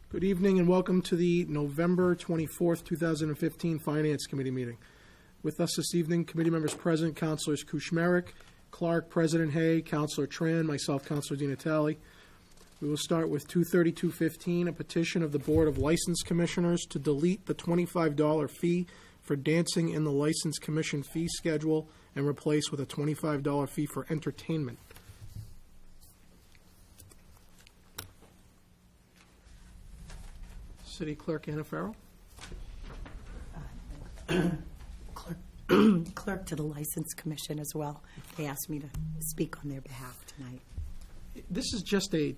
Good evening and welcome to the November 24th, 2015 Finance Committee meeting. With us this evening, committee members present, Councilors Kuchmarek, Clark, President Hay, Councilor Tran, myself, Councilor Di Natale. We will start with 23215, a petition of the Board of License Commissioners to delete the $25 fee for dancing in the License Commission fee schedule and replace with a $25 fee for entertainment. City Clerk Anna Farrell. Clerk to the License Commission as well. They asked me to speak on their behalf tonight. This is just a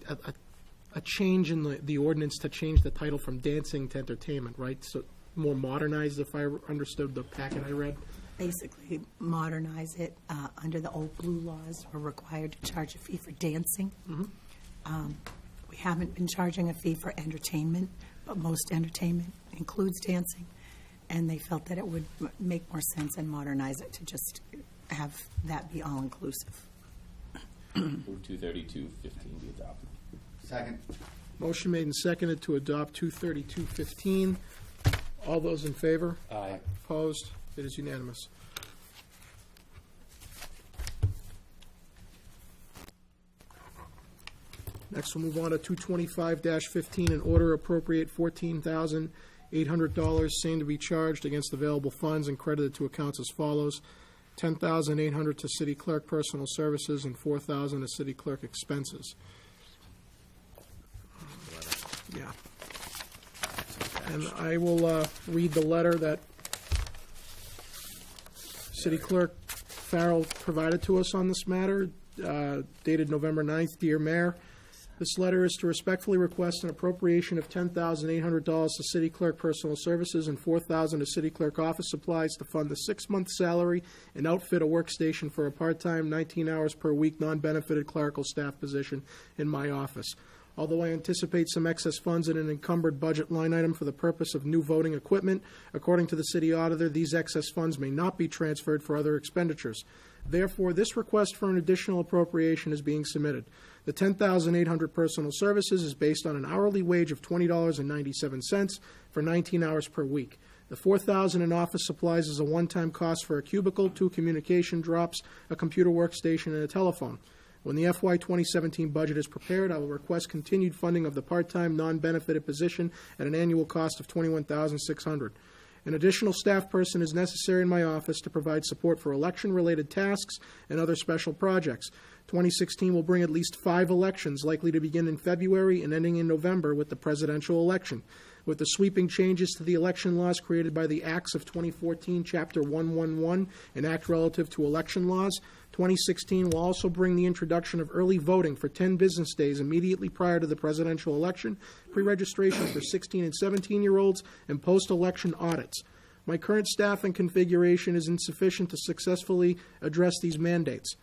change in the ordinance to change the title from dancing to entertainment, right? So more modernized, if I understood the packet I read. Basically, modernize it. Under the old blue laws, we're required to charge a fee for dancing. We haven't been charging a fee for entertainment, but most entertainment includes dancing. And they felt that it would make more sense and modernize it to just have that be all-inclusive. Move 23215 be adopted. Second. Motion made and seconded to adopt 23215. All those in favor? Aye. Opposed? It is unanimous. Next, we'll move on to 225-15, an order appropriate $14,800, same to be charged against available funds and credited to accounts as follows: $10,800 to City Clerk Personal Services and $4,000 to City Clerk Expenses. Yeah. And I will read the letter that City Clerk Farrell provided to us on this matter, dated November 9th. Dear Mayor, this letter is to respectfully request an appropriation of $10,800 to City Clerk Personal Services and $4,000 to City Clerk Office Supplies to fund the 6-month salary and outfit a workstation for a part-time, 19 hours per week, non-benefited clerical staff position in my office. Although I anticipate some excess funds in an encumbered budget line item for the purpose of new voting equipment, according to the city auditor, these excess funds may not be transferred for other expenditures. Therefore, this request for an additional appropriation is being submitted. The $10,800 personal services is based on an hourly wage of $20.97 for 19 hours per week. The $4,000 in office supplies is a one-time cost for a cubicle, 2 communication drops, a computer workstation, and a telephone. When the FY 2017 budget is prepared, I will request continued funding of the part-time, non-benefited position at an annual cost of $21,600. An additional staff person is necessary in my office to provide support for election-related tasks and other special projects. 2016 will bring at least 5 elections, likely to begin in February and ending in November with the presidential election. With the sweeping changes to the election laws created by the Acts of 2014, Chapter 111, an act relative to election laws, 2016 will also bring the introduction of early voting for 10 business days immediately prior to the presidential election, pre-registration for 16 and 17-year-olds, and post-election audits. My current staff and configuration is insufficient to successfully address these mandates.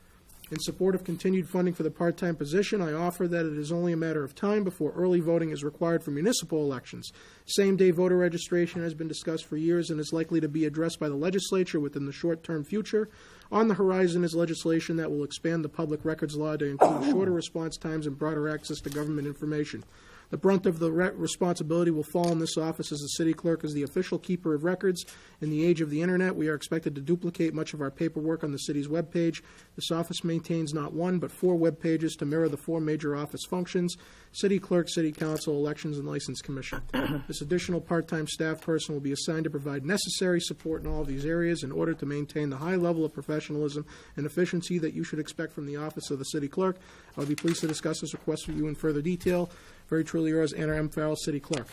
In support of continued funding for the part-time position, I offer that it is only a matter of time before early voting is required for municipal elections. Same-day voter registration has been discussed for years and is likely to be addressed by the legislature within the short-term future. On the horizon is legislation that will expand the public records law to include shorter response times and broader access to government information. The brunt of the responsibility will fall on this office as the city clerk is the official keeper of records. In the age of the internet, we are expected to duplicate much of our paperwork on the city's webpage. This office maintains not 1 but 4 web pages to mirror the 4 major office functions: city clerk, city council, elections, and license commission. This additional part-time staff person will be assigned to provide necessary support in all of these areas in order to maintain the high level of professionalism and efficiency that you should expect from the office of the city clerk. I would be pleased to discuss this request with you in further detail. Very truly yours, Anna M. Farrell, City Clerk.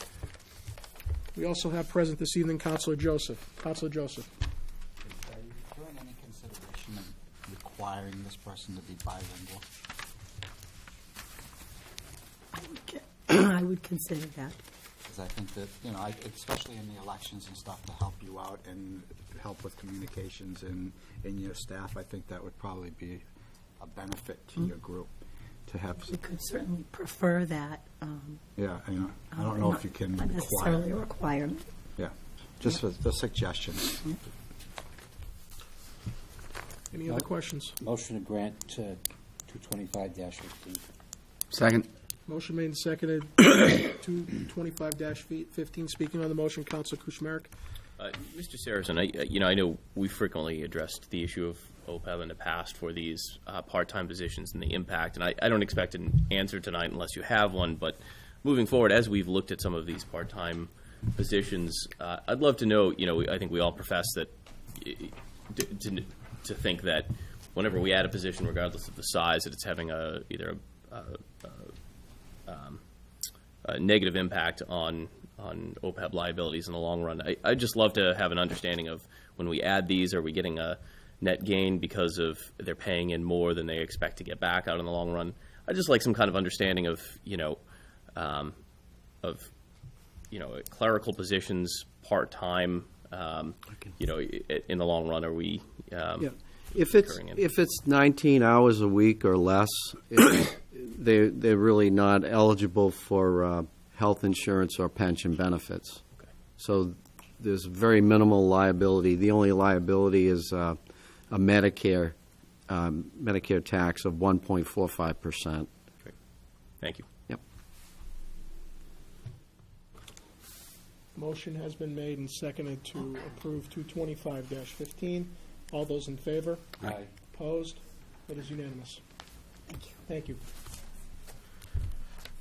We also have present this evening Councilor Joseph. Councilor Joseph. Are you doing any consideration of requiring this person to be bilingual? I would consider that. Because I think that, especially in the elections and stuff, to help you out and help with communications and your staff, I think that would probably be a benefit to your group to have. We could certainly prefer that. Yeah, I don't know if you can Not necessarily a requirement. Yeah, just the suggestion. Any other questions? Motion to grant 225-15. Second. Motion made and seconded, 225-15. Speaking on the motion, Counselor Kuchmarek. Mr. Saracen, I know we frequently addressed the issue of OPEB in the past for these part-time positions and the impact, and I don't expect an answer tonight unless you have one, but moving forward, as we've looked at some of these part-time positions, I'd love to know, I think we all profess that, to think that whenever we add a position, regardless of the size, that it's having either a negative impact on OPEB liabilities in the long run. I'd just love to have an understanding of when we add these, are we getting a net gain because of they're paying in more than they expect to get back out in the long run? I'd just like some kind of understanding of, clerical positions, part-time, in the long run, are we, Yeah. If it's 19 hours a week or less, they're really not eligible for health insurance or pension benefits. Okay. So there's very minimal liability. The only liability is a Medicare tax of 1.45%. Thank you. Yep. Motion has been made and seconded to approve 225-15. All those in favor? Aye. Opposed? It is unanimous. Thank you. Thank you.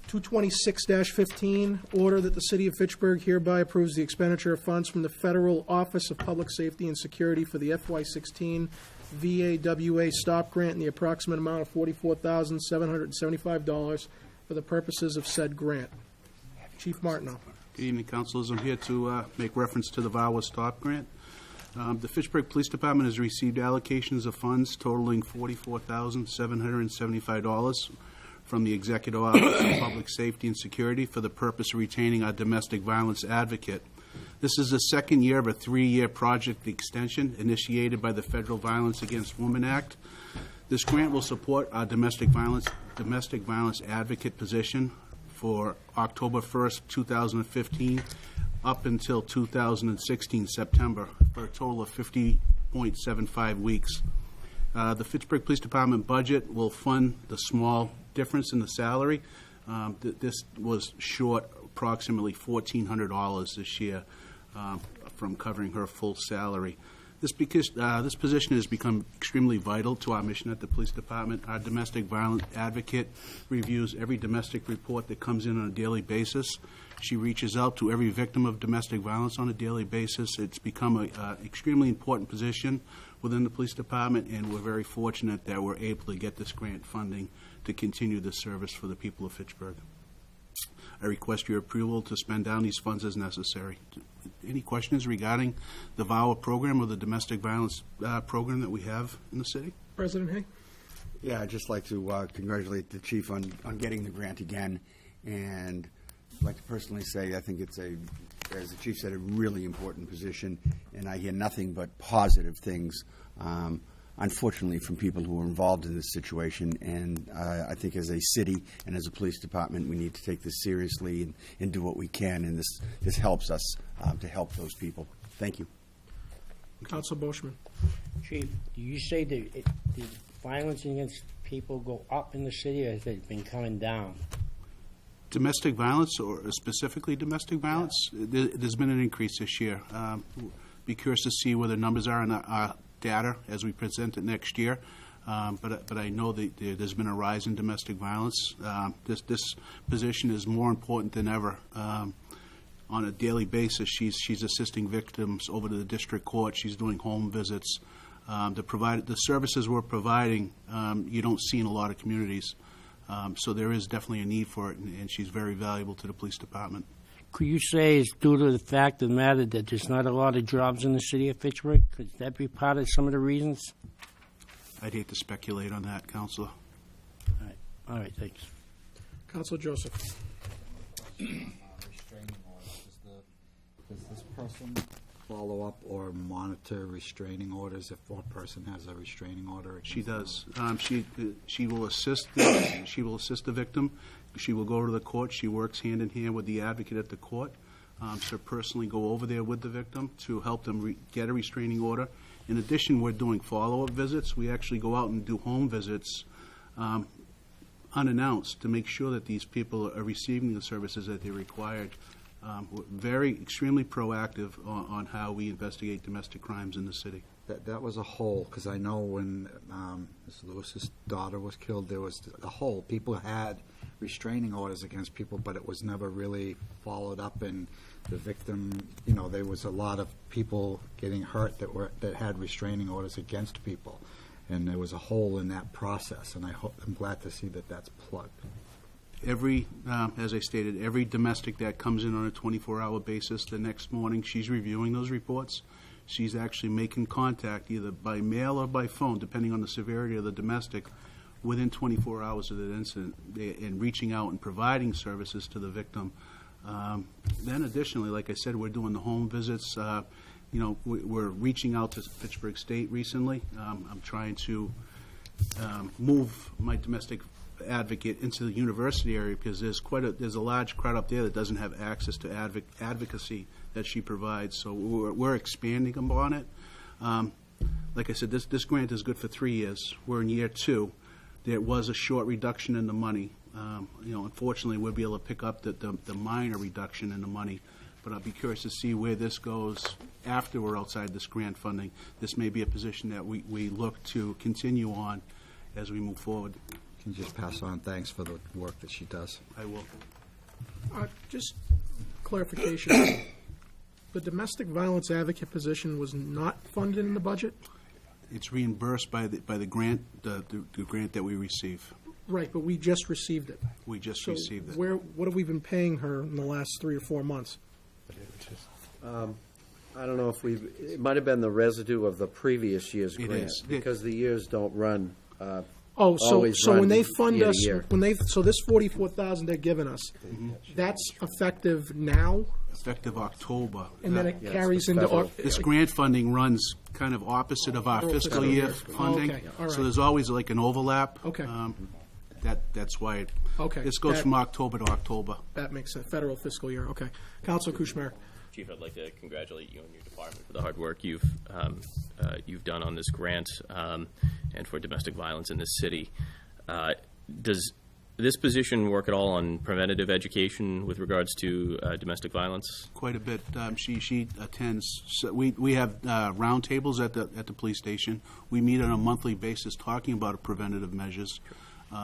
226-15, order that the City of Fitchburg hereby approves the expenditure of funds from the Federal Office of Public Safety and Security for the FY16 VAWA Stop Grant in the approximate amount of $44,775 for the purposes of said grant. Chief Martineau. Good evening, councilors. I'm here to make reference to the VAWA Stop Grant. The Fitchburg Police Department has received allocations of funds totaling $44,775 from the Executive Office of Public Safety and Security for the purpose of retaining our domestic violence advocate. This is the second year of a 3-year project extension initiated by the Federal Violence Against Women Act. This grant will support our domestic violence advocate position for October 1st, 2015, up until 2016 September, for a total of 50.75 weeks. The Fitchburg Police Department budget will fund the small difference in the salary. This was short approximately $1,400 this year from covering her full salary. This position has become extremely vital to our mission at the police department. Our domestic violence advocate reviews every domestic report that comes in on a daily basis. She reaches out to every victim of domestic violence on a daily basis. It's become an extremely important position within the police department, and we're very fortunate that we're able to get this grant funding to continue this service for the people of Fitchburg. I request your approval to spend down these funds as necessary. Any questions regarding the VAWA program or the domestic violence program that we have in the city? President Hay? Yeah, I'd just like to congratulate the chief on getting the grant again, and I'd like to personally say I think it's as the chief said, a really important position, and I hear nothing but positive things, unfortunately, from people who are involved in this situation. And I think as a city and as a police department, we need to take this seriously and do what we can, and this helps us to help those people. Thank you. Counsel Boschman. Chief, do you say that the violence against people go up in the city, or has it been coming down? Domestic violence, or specifically domestic violence, there's been an increase this year. Be curious to see where the numbers are in our data as we present it next year. But I know that there's been a rise in domestic violence. This position is more important than ever. On a daily basis, she's assisting victims over to the district court. She's doing home visits. The services we're providing, you don't see in a lot of communities. So there is definitely a need for it, and she's very valuable to the police department. Could you say it's due to the fact of the matter that there's not a lot of jobs in the city of Fitchburg? Could that be part of some of the reasons? I'd hate to speculate on that, Counselor. All right, thanks. Counsel Joseph. Restraining orders. Does this person follow up or monitor restraining orders if one person has a restraining order? She does. She will assist the victim. She will go to the court. She works hand in hand with the advocate at the court. She'll personally go over there with the victim to help them get a restraining order. In addition, we're doing follow-up visits. We actually go out and do home visits unannounced to make sure that these people are receiving the services that they're required. We're very, extremely proactive on how we investigate domestic crimes in the city. That was a hole, because I know when Ms. Lewis's daughter was killed, there was a hole. People had restraining orders against people, but it was never really followed up, and the victim, there was a lot of people getting hurt that had restraining orders against people, and there was a hole in that process, and I'm glad to see that that's plugged. Every, as I stated, every domestic that comes in on a 24-hour basis, the next morning, she's reviewing those reports. She's actually making contact either by mail or by phone, depending on the severity of the domestic, within 24 hours of that incident, and reaching out and providing services to the victim. Then additionally, like I said, we're doing the home visits. We're reaching out to Fitchburg State recently. I'm trying to move my domestic advocate into the university area, because there's a large crowd up there that doesn't have access to advocacy that she provides. So we're expanding upon it. Like I said, this grant is good for 3 years. We're in year 2. There was a short reduction in the money. Unfortunately, we'll be able to pick up the minor reduction in the money, but I'll be curious to see where this goes after we're outside this grant funding. This may be a position that we look to continue on as we move forward. Can you just pass on thanks for the work that she does? I will. Just clarification. The domestic violence advocate position was not funded in the budget? It's reimbursed by the grant, the grant that we receive. Right, but we just received it. We just So received it. what have we been paying her in the last 3 or 4 months? I don't know if it might have been the residue of the previous year's It grant, is. because the years don't run. Oh, Always so when run they fund year to us, year. so this 44,000 they're giving us, that's effective now, Effective October. and then it Yes, carries the into. federal. This grant funding runs kind of opposite of our Federal fiscal fiscal year year. funding. Oh, okay, all right. So there's always like an overlap. Okay. That's why Okay, this goes that- from October to October. That makes sense, federal fiscal year, okay. Council Kuchmarek. Chief, I'd like to congratulate you and your department for the hard work you've done on this grant and for domestic violence in this city. Does this position work at all on preventative education with regards to domestic violence? Quite a bit. She attends. So we have roundtables at the police station. We meet on a monthly basis talking about preventative measures.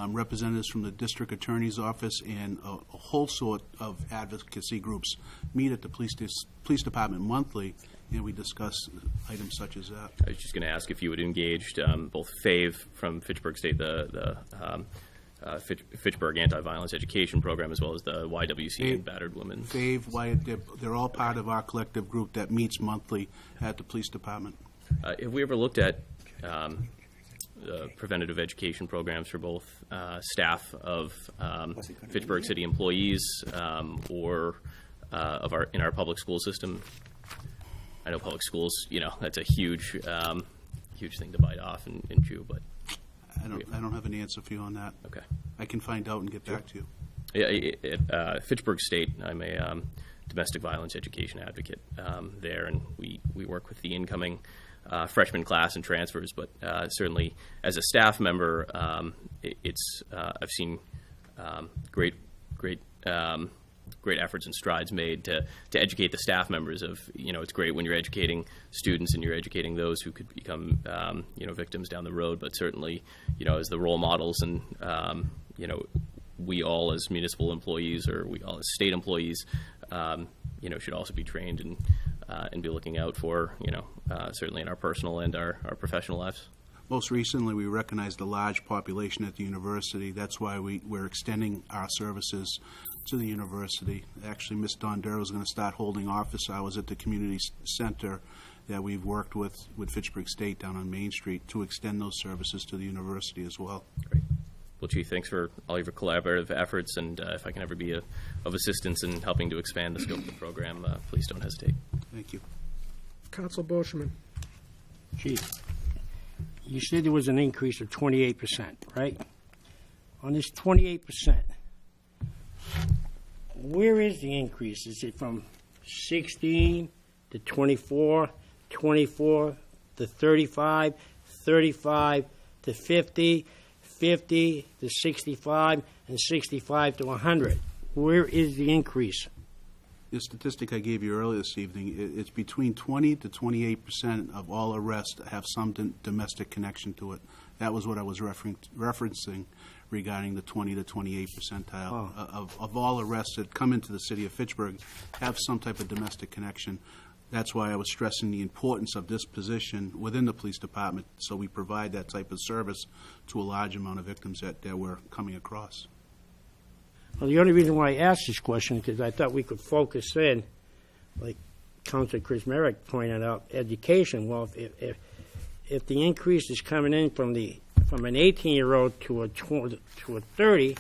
Representatives from the district attorney's office and a whole sort of advocacy groups meet at the police department monthly, and we discuss items such as that. I was just going to ask if you had engaged both FAVE from Fitchburg State, the Fitchburg Anti-Violence Education Program, as well as the YWCA and Battered Women. FAVE, they're all part of our collective group that meets monthly at the police department. Have we ever looked at preventative education programs for both staff of Fitchburg City employees or in our public school system? I know public schools, that's a huge thing to bite off and chew, but I don't have an answer for you on that. okay. I can find out and get back to you. At Fitchburg State, I'm a domestic violence education advocate there, and we work with the incoming freshman class and transfers. But certainly, as a staff member, I've seen great efforts and strides made to educate the staff members of, it's great when you're educating students and you're educating those who could become, victims down the road, but certainly, as the role models and, we all as municipal employees or we all as state employees, should also be trained and be looking out for, certainly in our personal and our professional lives. Most recently, we recognized a large population at the university. That's why we're extending our services to the university. Actually, Ms. Don Duro is going to start holding office hours at the community center that we've worked with Fitchburg State down on Main Street to extend those services to the university as well. Great. Well, Chief, thanks for all your collaborative efforts, and if I can ever be of assistance in helping to expand the scope of the program, please don't hesitate. Thank you. Council Boschman. Chief, you said there was an increase of 28%, right? On this 28%, where is the increase? Is it from 16 to 24, 24 to 35, 35 to 50, 50 to 65 and 65 to 100. Where is the increase? The statistic I gave you earlier this evening, it's between 20 to 28% of all arrests have some domestic connection to it. That was what I was referencing regarding the 20 to 28 percentile of all arrests that come into the city of Fitchburg have some type of domestic connection. That's why I was stressing the importance of this position within the police department, so we provide that type of service to a large amount of victims that we're coming across. Well, the only reason why I asked this question is because I thought we could focus in, like Councilor Chris Merrick pointed out, education. Well, if the increase is coming in from an 18-year-old to a 30,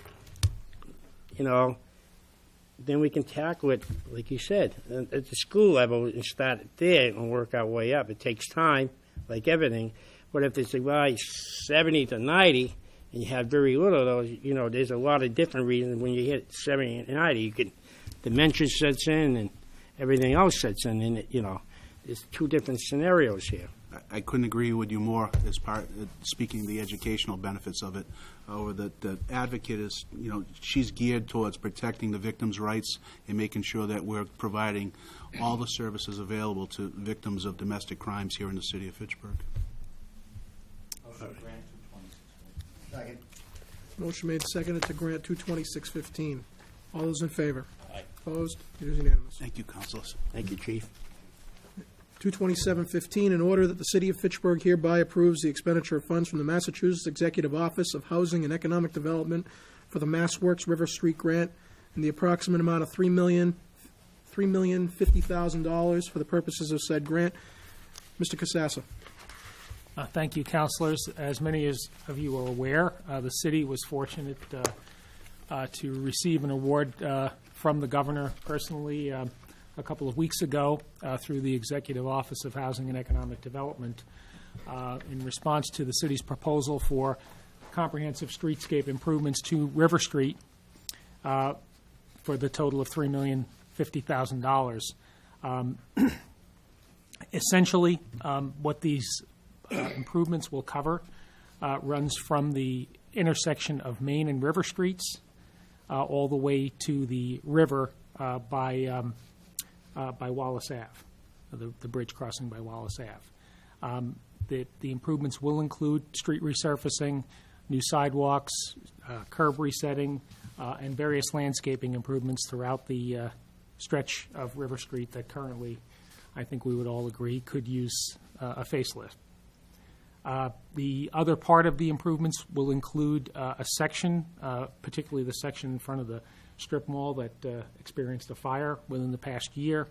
then we can tackle it, like you said, at the school level and start it there and work our way up. It takes time, like everything. But if it's like 70 to 90, and you have very little of those, there's a lot of different reasons. When you hit 70 and 90, dementia sets in and everything else sets in, and there's two different scenarios here. I couldn't agree with you more as speaking of the educational benefits of it. However, the advocate is, she's geared towards protecting the victims' rights and making sure that we're providing all the services available to victims of domestic crimes here in the city of Fitchburg. Second. Motion made, seconded to grant 22615. All those in favor? Aye. Opposed? It is unanimous. Thank you, councilors. Thank you, Chief. 22715, in order that the city of Fitchburg hereby approves the expenditure of funds from the Massachusetts Executive Office of Housing and Economic Development for the MassWorks River Street Grant in the approximate amount of $3,050,000 for the purposes of said grant. Mr. Casassa. Thank you, councilors. As many of you are aware, the city was fortunate to receive an award from the governor personally a couple of weeks ago through the Executive Office of Housing and Economic Development in response to the city's proposal for comprehensive streetscape improvements to River Street for the total of $3,050,000. Essentially, what these improvements will cover runs from the intersection of Main and River Streets all the way to the river by Wallace Ave, the bridge crossing by Wallace Ave. The improvements will include street resurfacing, new sidewalks, curb resetting, and various landscaping improvements throughout the stretch of River Street that currently, I think we would all agree, could use a facelift. The other part of the improvements will include a section, particularly the section in front of the strip mall that experienced a fire within the past year.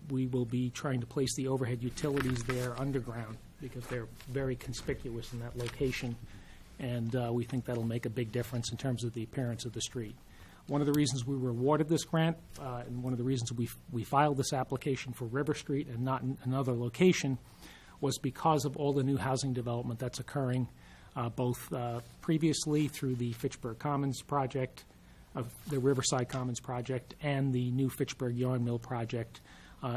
We will be trying to place the overhead utilities there underground because they're very conspicuous in that location, and we think that'll make a big difference in terms of the appearance of the street. One of the reasons we were awarded this grant, and one of the reasons we filed this application for River Street and not in another location, was because of all the new housing development that's occurring, both previously through the Fitchburg Commons project, the Riverside Commons project, and the new Fitchburg Yarn Mill project,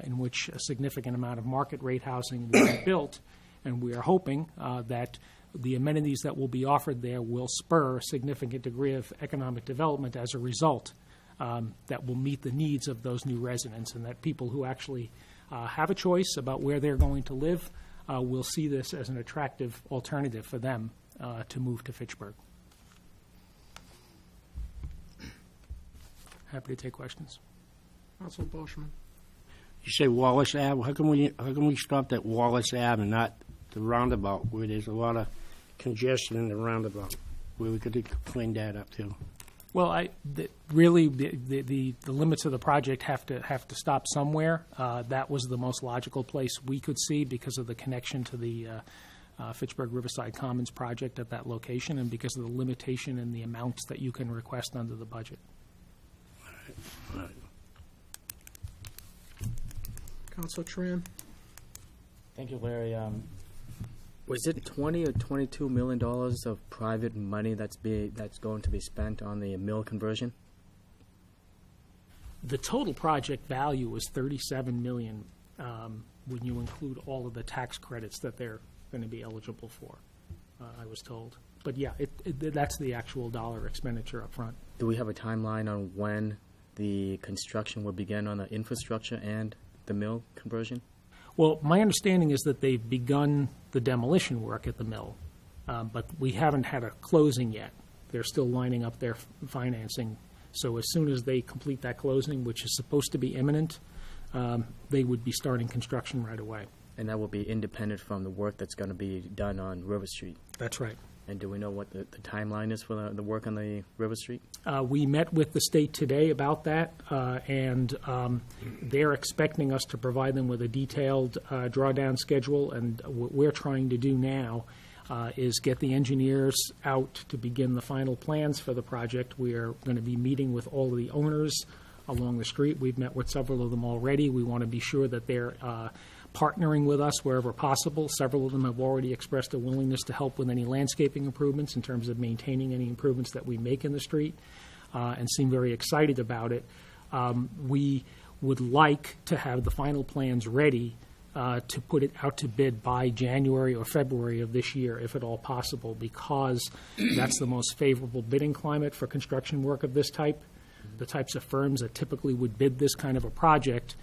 in which a significant amount of market rate housing will be built. And we are hoping that the amenities that will be offered there will spur a significant degree of economic development as a result that will meet the needs of those new residents, and that people who actually have a choice about where they're going to live will see this as an attractive alternative for them to move to Fitchburg. Happy to take questions. Council Boschman. You say Wallace Ave. How come we stopped at Wallace Ave and not the roundabout, where there's a lot of congestion in the roundabout, where we could clean that up too? Well, really, the limits of the project have to stop somewhere. That was the most logical place we could see because of the connection to the Fitchburg Riverside Commons project at that location, and because of the limitation in the amounts that you can request under the budget. All right. Council Tran. Thank you, Larry. Was it $20 or $22 million of private money that's going to be spent on the mill conversion? The total project value was $37 million when you include all of the tax credits that they're going to be eligible for. I was told. But yeah, that's the actual dollar expenditure up front. Do we have a timeline on when the construction will begin on the infrastructure and the mill conversion? Well, my understanding is that they've begun the demolition work at the mill, but we haven't had a closing yet. They're still lining up their financing. So as soon as they complete that closing, which is supposed to be imminent, they would be starting construction right away. And that will be independent from the work that's going to be done on River Street. That's right. And do we know what the timeline is for the work on the River Street? We met with the state today about that, and they're expecting us to provide them with a detailed drawdown schedule. And what we're trying to do now is get the engineers out to begin the final plans for the project. We're going to be meeting with all of the owners along the street. We've met with several of them already. We want to be sure that they're partnering with us wherever possible. Several of them have already expressed a willingness to help with any landscaping improvements in terms of maintaining any improvements that we make in the street, and seem very excited about it. We would like to have the final plans ready to put it out to bid by January or February of this year, if at all possible, because that's the most favorable bidding climate for construction work of this type. The types of firms that typically would bid this kind of a project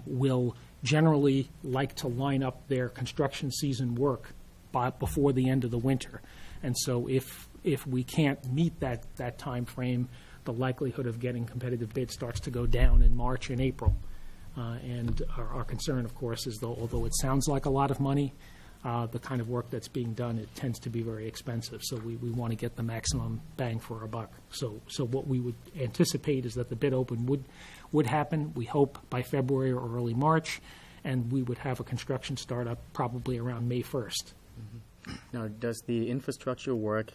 will generally like to line up their construction season work before the end of the winter. And so if we can't meet that time frame, the likelihood of getting competitive bids starts to go down in March and April. And our concern, of course, is although it sounds like a lot of money, the kind of work that's being done, it tends to be very expensive. So we want to get the maximum bang for our buck. So what we would anticipate is that the bid open would happen, we hope, by February or early March, and we would have a construction startup probably around May 1st. Now, does the infrastructure work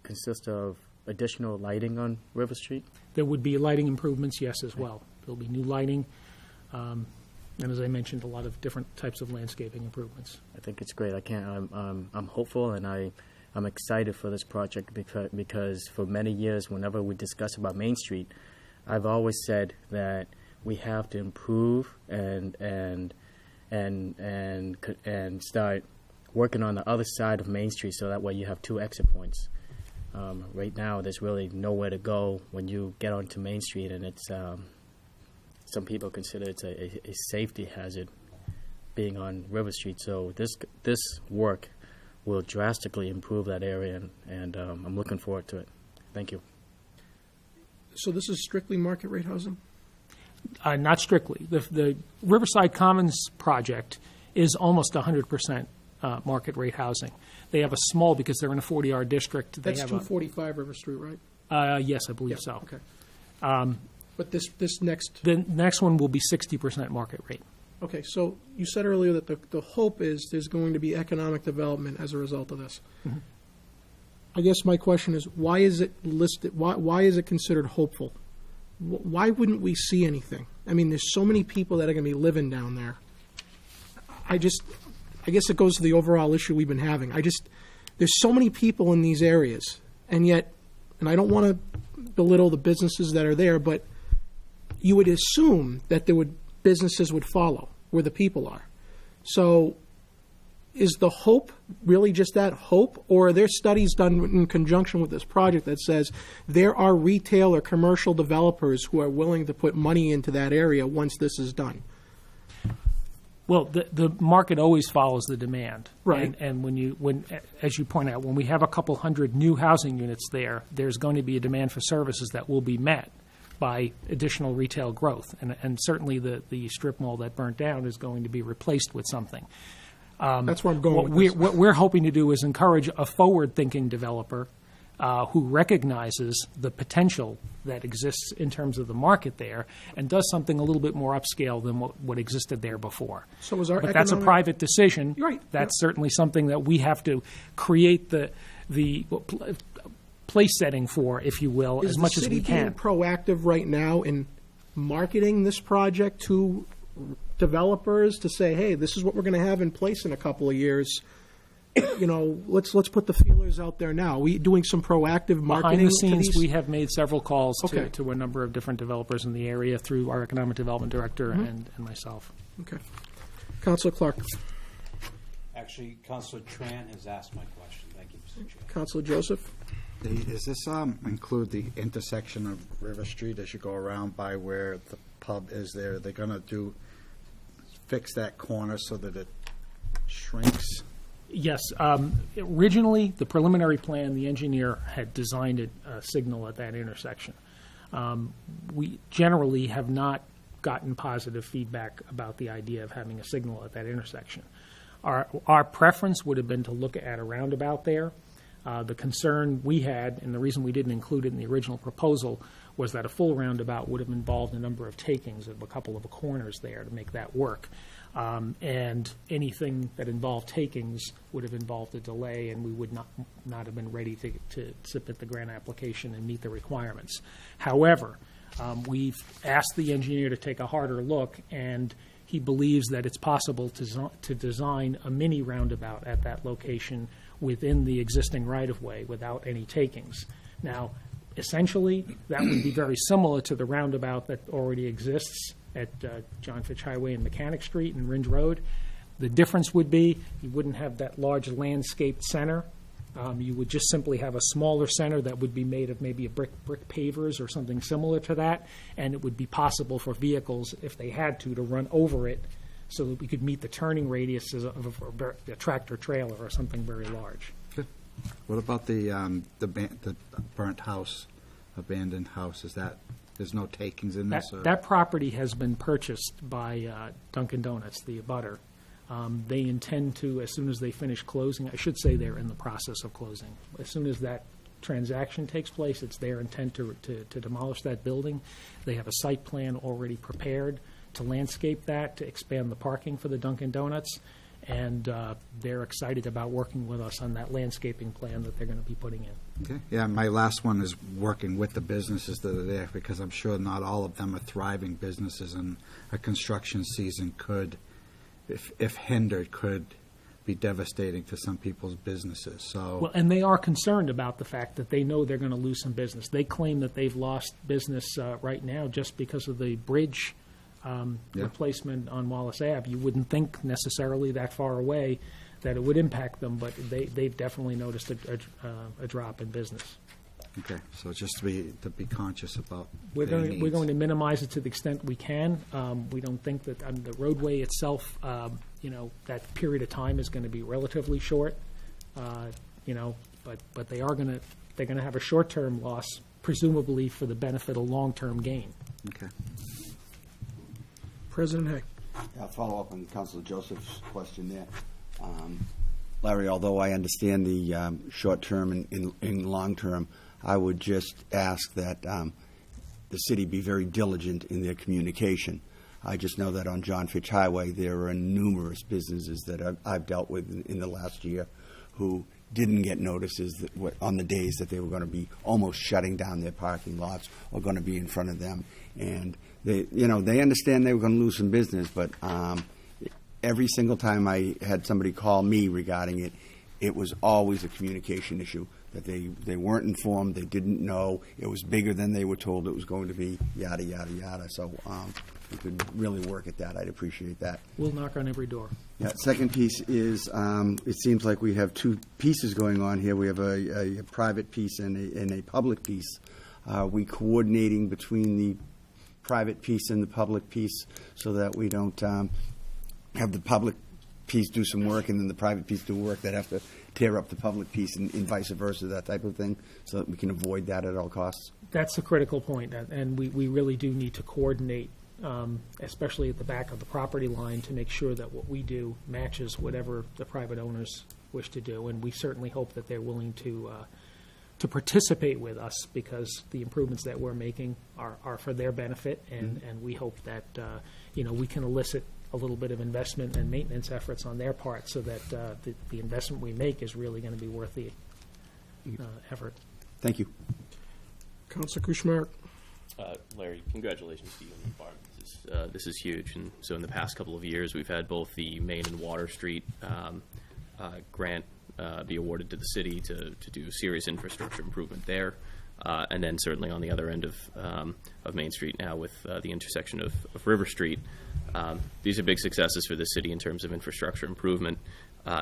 consist of additional lighting on River Street? There would be lighting improvements, yes, as well. There'll be new lighting, and as I mentioned, a lot of different types of landscaping improvements. I think it's great. I'm hopeful, and I'm excited for this project because for many years, whenever we discuss about Main Street, I've always said that we have to improve and start working on the other side of Main Street, so that way you have two exit points. Right now, there's really nowhere to go when you get onto Main Street, and it's some people consider it's a safety hazard being on River Street. So this work will drastically improve that area, and I'm looking forward to it. Thank you. So this is strictly market rate housing? Not strictly. The Riverside Commons project is almost 100% market rate housing. They have a small, because they're in a 40R district. They That's have 245 River Street, right? Yes, I believe so. Okay. But this next... The next one will be 60% market rate. Okay, so you said earlier that the hope is there's going to be economic development as a result of this. Mm-hmm. I guess my question is, why is it listed? Why is it considered hopeful? Why wouldn't we see anything? I mean, there's so many people that are going to be living down there. I guess it goes to the overall issue we've been having. There's so many people in these areas, and yet, and I don't want to belittle the businesses that are there, but you would assume that businesses would follow where the people are. So is the hope really just that hope, or are there studies done in conjunction with this project that says there are retail or commercial developers who are willing to put money into that area once this is done? Well, the market always follows the demand. Right. And as you point out, when we have a couple hundred new housing units there, there's going to be a demand for services that will be met by additional retail growth. And certainly the strip mall that burnt down is going to be replaced with something. That's where I'm going with this. What we're hoping to do is encourage a forward-thinking developer who recognizes the potential that exists in terms of the market there and does something a little bit more upscale than what existed there before. So is our But that's a economic- private decision. Right. That's certainly something that we have to create the place setting for, if you will, as much as we Is the city being can. proactive right now in marketing this project to developers to say, hey, this is what we're going to have in place in a couple of years? Let's put the feelers out there now. Are we doing some proactive marketing Behind the to scenes, these? we have made several calls Okay. to a number of different developers in the area through our economic development director Mm-hmm. and myself. Okay. Councilor Clark. Actually, Councilor Tran has asked my question. Thank you, Mr. Chair. Counselor Joseph? Does this include the intersection of River Street as you go around by where the pub is there? They're going to fix that corner so that it shrinks? Yes. Originally, the preliminary plan, the engineer had designed a signal at that intersection. We generally have not gotten positive feedback about the idea of having a signal at that intersection. Our preference would have been to look at a roundabout there. The concern we had, and the reason we didn't include it in the original proposal, was that a full roundabout would have involved a number of takings of a couple of corners there to make that work. And anything that involved takings would have involved a delay, and we would not have been ready to submit the grant application and meet the requirements. However, we've asked the engineer to take a harder look, and he believes that it's possible to design a mini roundabout at that location within the existing right-of-way without any takings. Now, essentially, that would be very similar to the roundabout that already exists at John Fitch Highway and Mechanic Street and Ringe Road. The difference would be you wouldn't have that large landscaped center. You would just simply have a smaller center that would be made of maybe a brick pavers or something similar to that, and it would be possible for vehicles, if they had to run over it so that we could meet the turning radius of a tractor trailer or something very large. What about the burnt house, abandoned house? There's no takings in this? That property has been purchased by Dunkin' Donuts, the abutter. They intend to, as soon as they finish closing, I should say they're in the process of closing. As soon as that transaction takes place, it's their intent to demolish that building. They have a site plan already prepared to landscape that, to expand the parking for the Dunkin' Donuts, and they're excited about working with us on that landscaping plan that they're going to be putting in. Okay. Yeah, my last one is working with the businesses that are there, because I'm sure not all of them are thriving businesses, and a construction season could, if hindered, could be devastating to some people's businesses. So, well, and they are concerned about the fact that they know they're going to lose some business. They claim that they've lost business right now just because of the bridge replacement on Wallace Ave. You wouldn't think necessarily that far away that it would impact them, but they've definitely noticed a drop in business. okay, so just to be conscious about We're their going needs. to minimize it to the extent we can. We don't think that the roadway itself, that period of time is going to be relatively short. But they're going to have a short-term loss, presumably for the benefit of long-term gain. Okay. President Heck. I'll follow up on Councilor Joseph's question there. Larry, although I understand the short-term and long-term, I would just ask that the city be very diligent in their communication. I just know that on John Fitch Highway, there are numerous businesses that I've dealt with in the last year who didn't get notices on the days that they were going to be almost shutting down their parking lots or going to be in front of them. And they understand they were going to lose some business, but every single time I had somebody call me regarding it, it was always a communication issue, that they weren't informed, they didn't know, it was bigger than they were told it was going to be, yada, yada, yada. So we could really work at that. I'd appreciate that. We'll knock on every door. Yeah, second piece is, it seems like we have two pieces going on here. We have a private piece and a public piece. Are we coordinating between the private piece and the public piece so that we don't have the public piece do some work and then the private piece do work that have to tear up the public piece and vice versa, that type of thing, so that we can avoid that at all costs? That's a critical point, and we really do need to coordinate, especially at the back of the property line, to make sure that what we do matches whatever the private owners wish to do. And we certainly hope that they're willing to participate with us, because the improvements that we're making are for their benefit, and we hope that we can elicit a little bit of investment and maintenance efforts on their part, so that the investment we make is really going to be worth the effort. Thank you. Councilor Kuchmarek. Larry, congratulations to you and the department. This is huge. And so in the past couple of years, we've had both the Main and Water Street grant be awarded to the city to do serious infrastructure improvement there. And then certainly on the other end of Main Street now with the intersection of River Street. These are big successes for the city in terms of infrastructure improvement.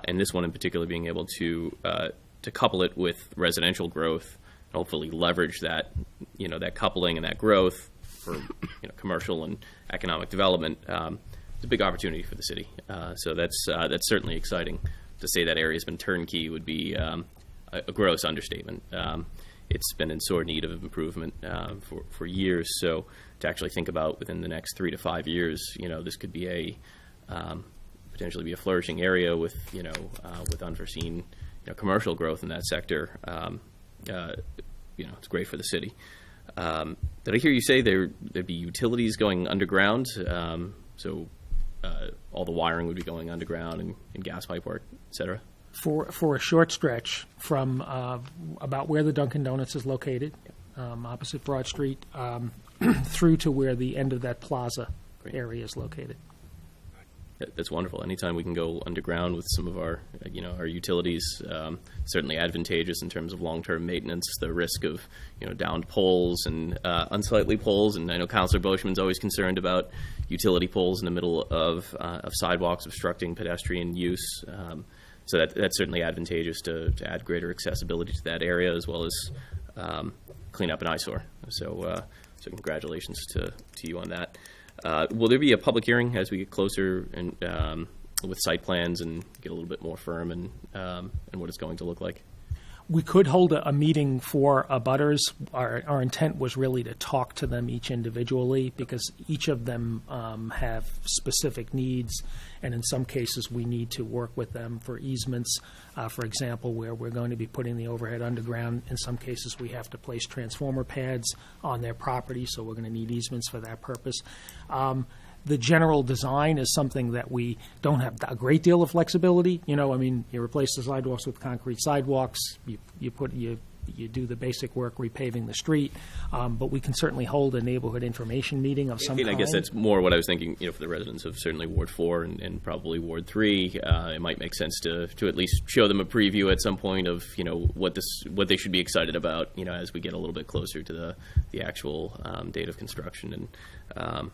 and this one in particular being able to couple it with residential growth, and hopefully leverage that, that coupling and that growth for commercial and economic development. It's a big opportunity for the city. So that's certainly exciting. To say that area's been turnkey would be a gross understatement. It's been in sore need of improvement for years. So to actually think about within the next 3 to 5 years, this could be potentially be a flourishing area with with unforeseen commercial growth in that sector. It's great for the city. Did I hear you say there'd be utilities going underground? So all the wiring would be going underground and gas pipe work, et cetera? For a short stretch from about where the Dunkin' Donuts is located, opposite Broad Street, through to where the end of that plaza area is located. That's wonderful. Anytime we can go underground with some of our, our utilities, certainly advantageous in terms of long-term maintenance. The risk of, downed poles and unsightly poles, and I know Councilor Boschman's always concerned about utility poles in the middle of sidewalks obstructing pedestrian use. So that's certainly advantageous to add greater accessibility to that area, as well as clean up an eyesore. So congratulations to you on that. Will there be a public hearing as we get closer and with site plans and get a little bit more firm and what it's going to look like? We could hold a meeting for abutters. Our intent was really to talk to them each individually, because each of them have specific needs, and in some cases we need to work with them for easements. For example, where we're going to be putting the overhead underground, in some cases we have to place transformer pads on their property, so we're going to need easements for that purpose. The general design is something that we don't have a great deal of flexibility. You replace the sidewalks with concrete sidewalks. You do the basic work repaving the street, but we can certainly hold a neighborhood information meeting of some kind. I guess that's more what I was thinking. For the residents of certainly Ward 4 and probably Ward 3, it might make sense to at least show them a preview at some point of what they should be excited about. As we get a little bit closer to the actual date of construction. And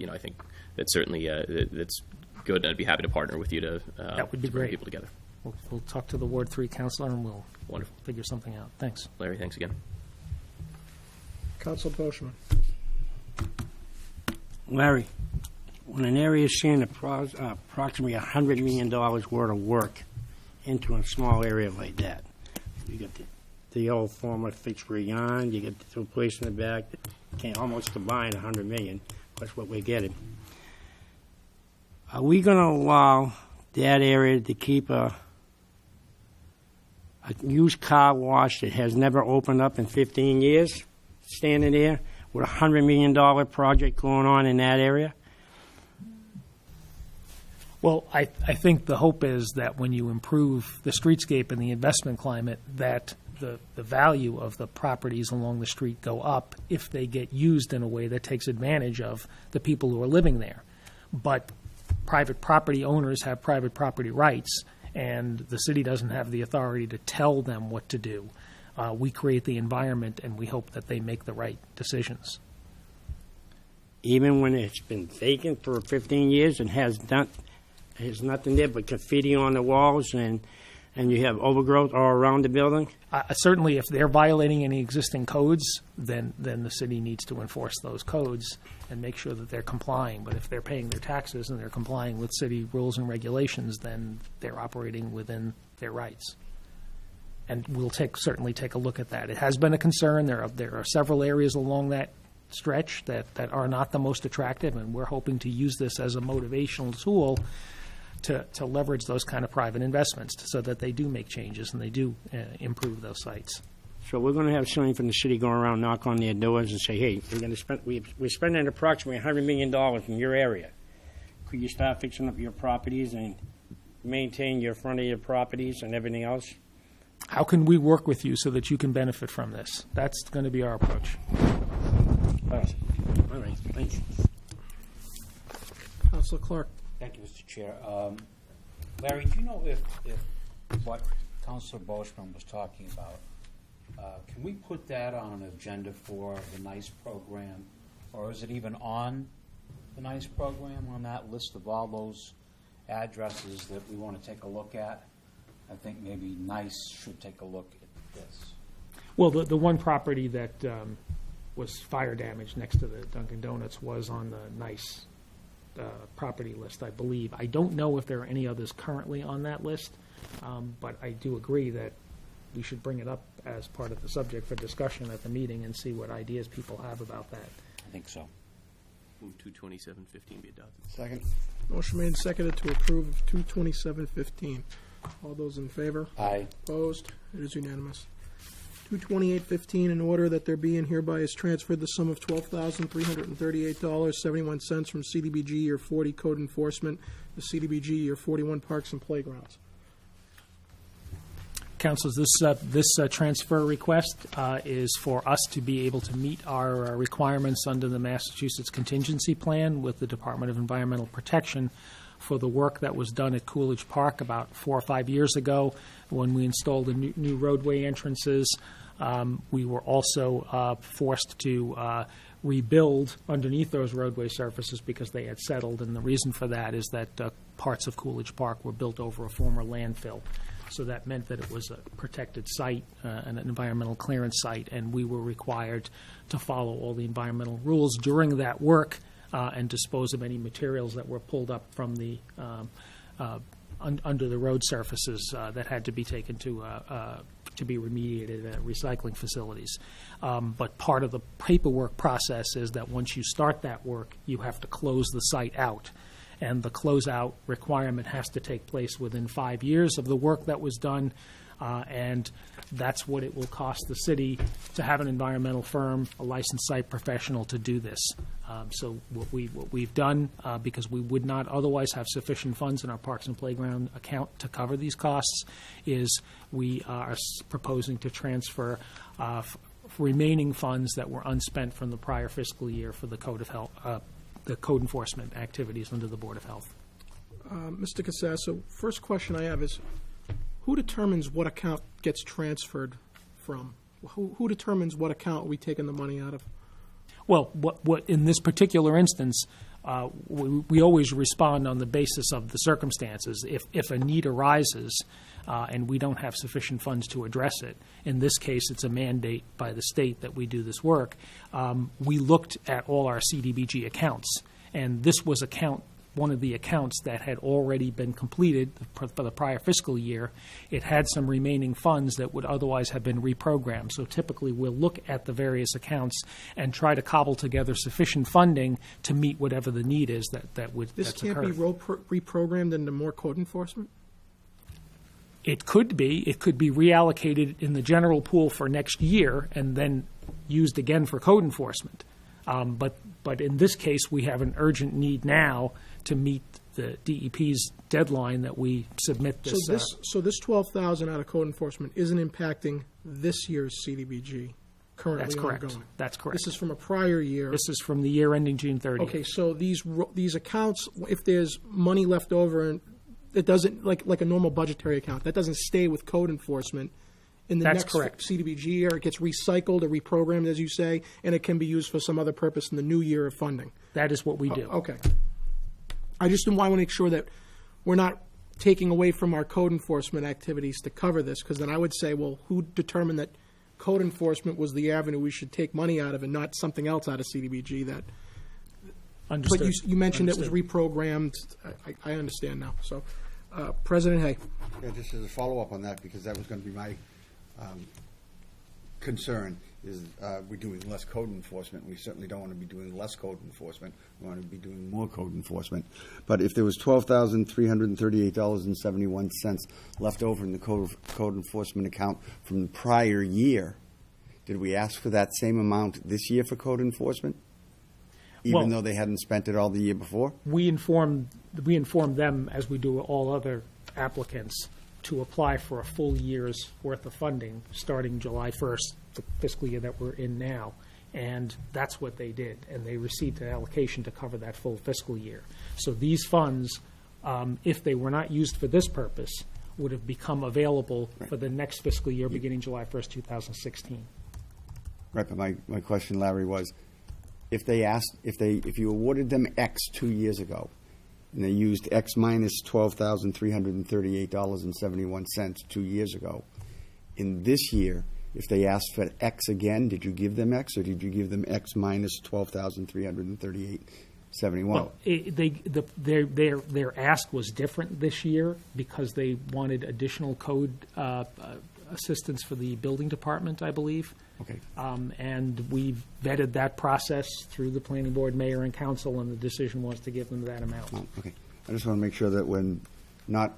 I think that's certainly that's good, and I'd be happy to partner with you to that would be bring great. people together. We'll talk to the Ward 3 councilor, and we'll Wonderful. figure something out. Thanks. Larry, thanks again. Council Boschman. Larry, when an area is seeing approximately $100 million worth of work into a small area like that, you got the old former fixture yarn, you get the two place in the back, can almost combine $100 million. That's what we're getting. Are we going to allow that area to keep a used car wash that has never opened up in 15 years, standing there with a $100 million project going on in that area? Well, I think the hope is that when you improve the streetscape and the investment climate, that the value of the properties along the street go up if they get used in a way that takes advantage of the people who are living there. But private property owners have private property rights, and the city doesn't have the authority to tell them what to do. We create the environment, and we hope that they make the right decisions. Even when it's been vacant for 15 years and has nothing there but graffiti on the walls and you have overgrowth all around the building? Certainly, if they're violating any existing codes, then the city needs to enforce those codes and make sure that they're complying. But if they're paying their taxes and they're complying with city rules and regulations, then they're operating within their rights. And we'll certainly take a look at that. It has been a concern. There are several areas along that stretch that are not the most attractive, and we're hoping to use this as a motivational tool to leverage those kind of private investments so that they do make changes and they do improve those sites. So we're going to have somebody from the city go around, knock on their doors and say, hey, we're spending approximately $100 million in your area. Could you start fixing up your properties and maintain your front of your properties and everything else? How can we work with you so that you can benefit from this? That's going to be our approach. All right, thanks. Councilor Clark. Thank you, Mr. Chair. Larry, do you know if what Councilor Boschman was talking about, can we put that on an agenda for the NICE program, or is it even on the NICE program on that list of all those addresses that we want to take a look at, I think maybe NICE should take a look at this. Well, the one property that was fire damaged next to the Dunkin' Donuts was on the NICE property list, I believe. I don't know if there are any others currently on that list, but I do agree that we should bring it up as part of the subject for discussion at the meeting and see what ideas people have about that. I think so. Move 22715 be adopted. Second? Motion made and seconded to approve of 22715. All those in favor? Aye. Opposed? It is unanimous. 22815, in order that there be and hereby is transferred the sum of $12,338.71 from CDBG Year 40 Code Enforcement to CDBG Year 41 Parks and Playgrounds. Councilors, this transfer request is for us to be able to meet our requirements under the Massachusetts Contingency Plan with the Department of Environmental Protection for the work that was done at Coolidge Park about 4 or 5 years ago when we installed the new roadway entrances. We were also forced to rebuild underneath those roadway surfaces because they had settled, and the reason for that is that parts of Coolidge Park were built over a former landfill. So that meant that it was a protected site, an environmental clearance site, and we were required to follow all the environmental rules during that work and dispose of any materials that were pulled up from the under the road surfaces that had to be taken to be remediated at recycling facilities. But part of the paperwork process is that once you start that work, you have to close the site out. And the closeout requirement has to take place within 5 years of the work that was done, and that's what it will cost the city to have an environmental firm, a licensed site professional to do this. So what we've done, because we would not otherwise have sufficient funds in our Parks and Playground account to cover these costs, is we are proposing to transfer remaining funds that were unspent from the prior fiscal year for the Code of Health. The code enforcement activities under the Board of Health. Mr. Casasso, first question I have is, who determines what account gets transferred from? Who determines what account we taking the money out of? Well, what in this particular instance, we always respond on the basis of the circumstances. If a need arises and we don't have sufficient funds to address it, in this case it's a mandate by the state that we do this work, we looked at all our CDBG accounts, and this was one of the accounts that had already been completed for the prior fiscal year. It had some remaining funds that would otherwise have been reprogrammed. So typically we'll look at the various accounts and try to cobble together sufficient funding to meet whatever the need is that's occurred. This can't be reprogrammed into more code enforcement? It could be. It could be reallocated in the general pool for next year and then used again for code enforcement. But in this case, we have an urgent need now to meet the DEP's deadline that we submit this. So this 12,000 out of code enforcement isn't impacting this year's CDBG currently That's correct. ongoing? That's correct. This is from a prior year. This is from the year ending June 30th. Okay, so these accounts, if there's money left over, and it doesn't, like a normal budgetary account, that doesn't stay with code enforcement in the That's next correct. CDBG year. It gets recycled or reprogrammed, as you say, and it can be used for some other purpose in the new year of funding. That is what we do. Okay. I just want to make sure that we're not taking away from our code enforcement activities to cover this, because then I would say, well, who determined that code enforcement was the avenue we should take money out of and not something else out of CDBG that... Understood. But you mentioned Understood. it was reprogrammed. I understand now. So, President Hay. Yeah, just as a follow-up on that, because that was going to be my concern, is we're doing less code enforcement. We certainly don't want to be doing less code enforcement. We want to be doing more code enforcement. But if there was $12,338.71 left over in the code enforcement account from the prior year, did we ask for that same amount this year for code enforcement? Even though they hadn't spent it all the year before? We informed them, as we do all other applicants, to apply for a full year's worth of funding starting July 1st, the fiscal year that we're in now. And that's what they did. And they received an allocation to cover that full fiscal year. So these funds, if they were not used for this purpose, would have become available for the next fiscal year beginning July 1st, 2016. Right, but my question, Larry, was if you awarded them X 2 years ago, and they used X minus $12,338.71 2 years ago. In this year, if they asked for X again, did you give them X, or did you give them X minus $12,338.71? Well, their ask was different this year because they wanted additional code assistance for the building department, I believe. Okay. And we've vetted that process through the planning board, mayor, and council, and the decision was to give them that amount. Oh, okay. I just want to make sure that when not,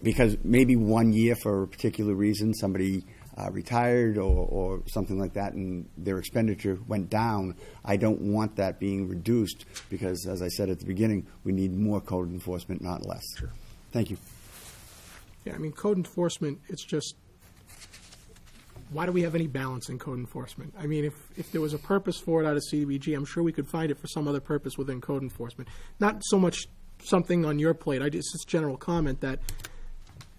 because maybe 1 year for a particular reason, somebody retired or something like that, and their expenditure went down, I don't want that being reduced because, as I said at the beginning, we need more code enforcement, not less. Sure. Thank you. Yeah, I mean, code enforcement, it's just, why do we have any balance in code enforcement? I mean, if there was a purpose for it out of CDBG, I'm sure we could find it for some other purpose within code enforcement. Not so much something on your plate. It's just general comment that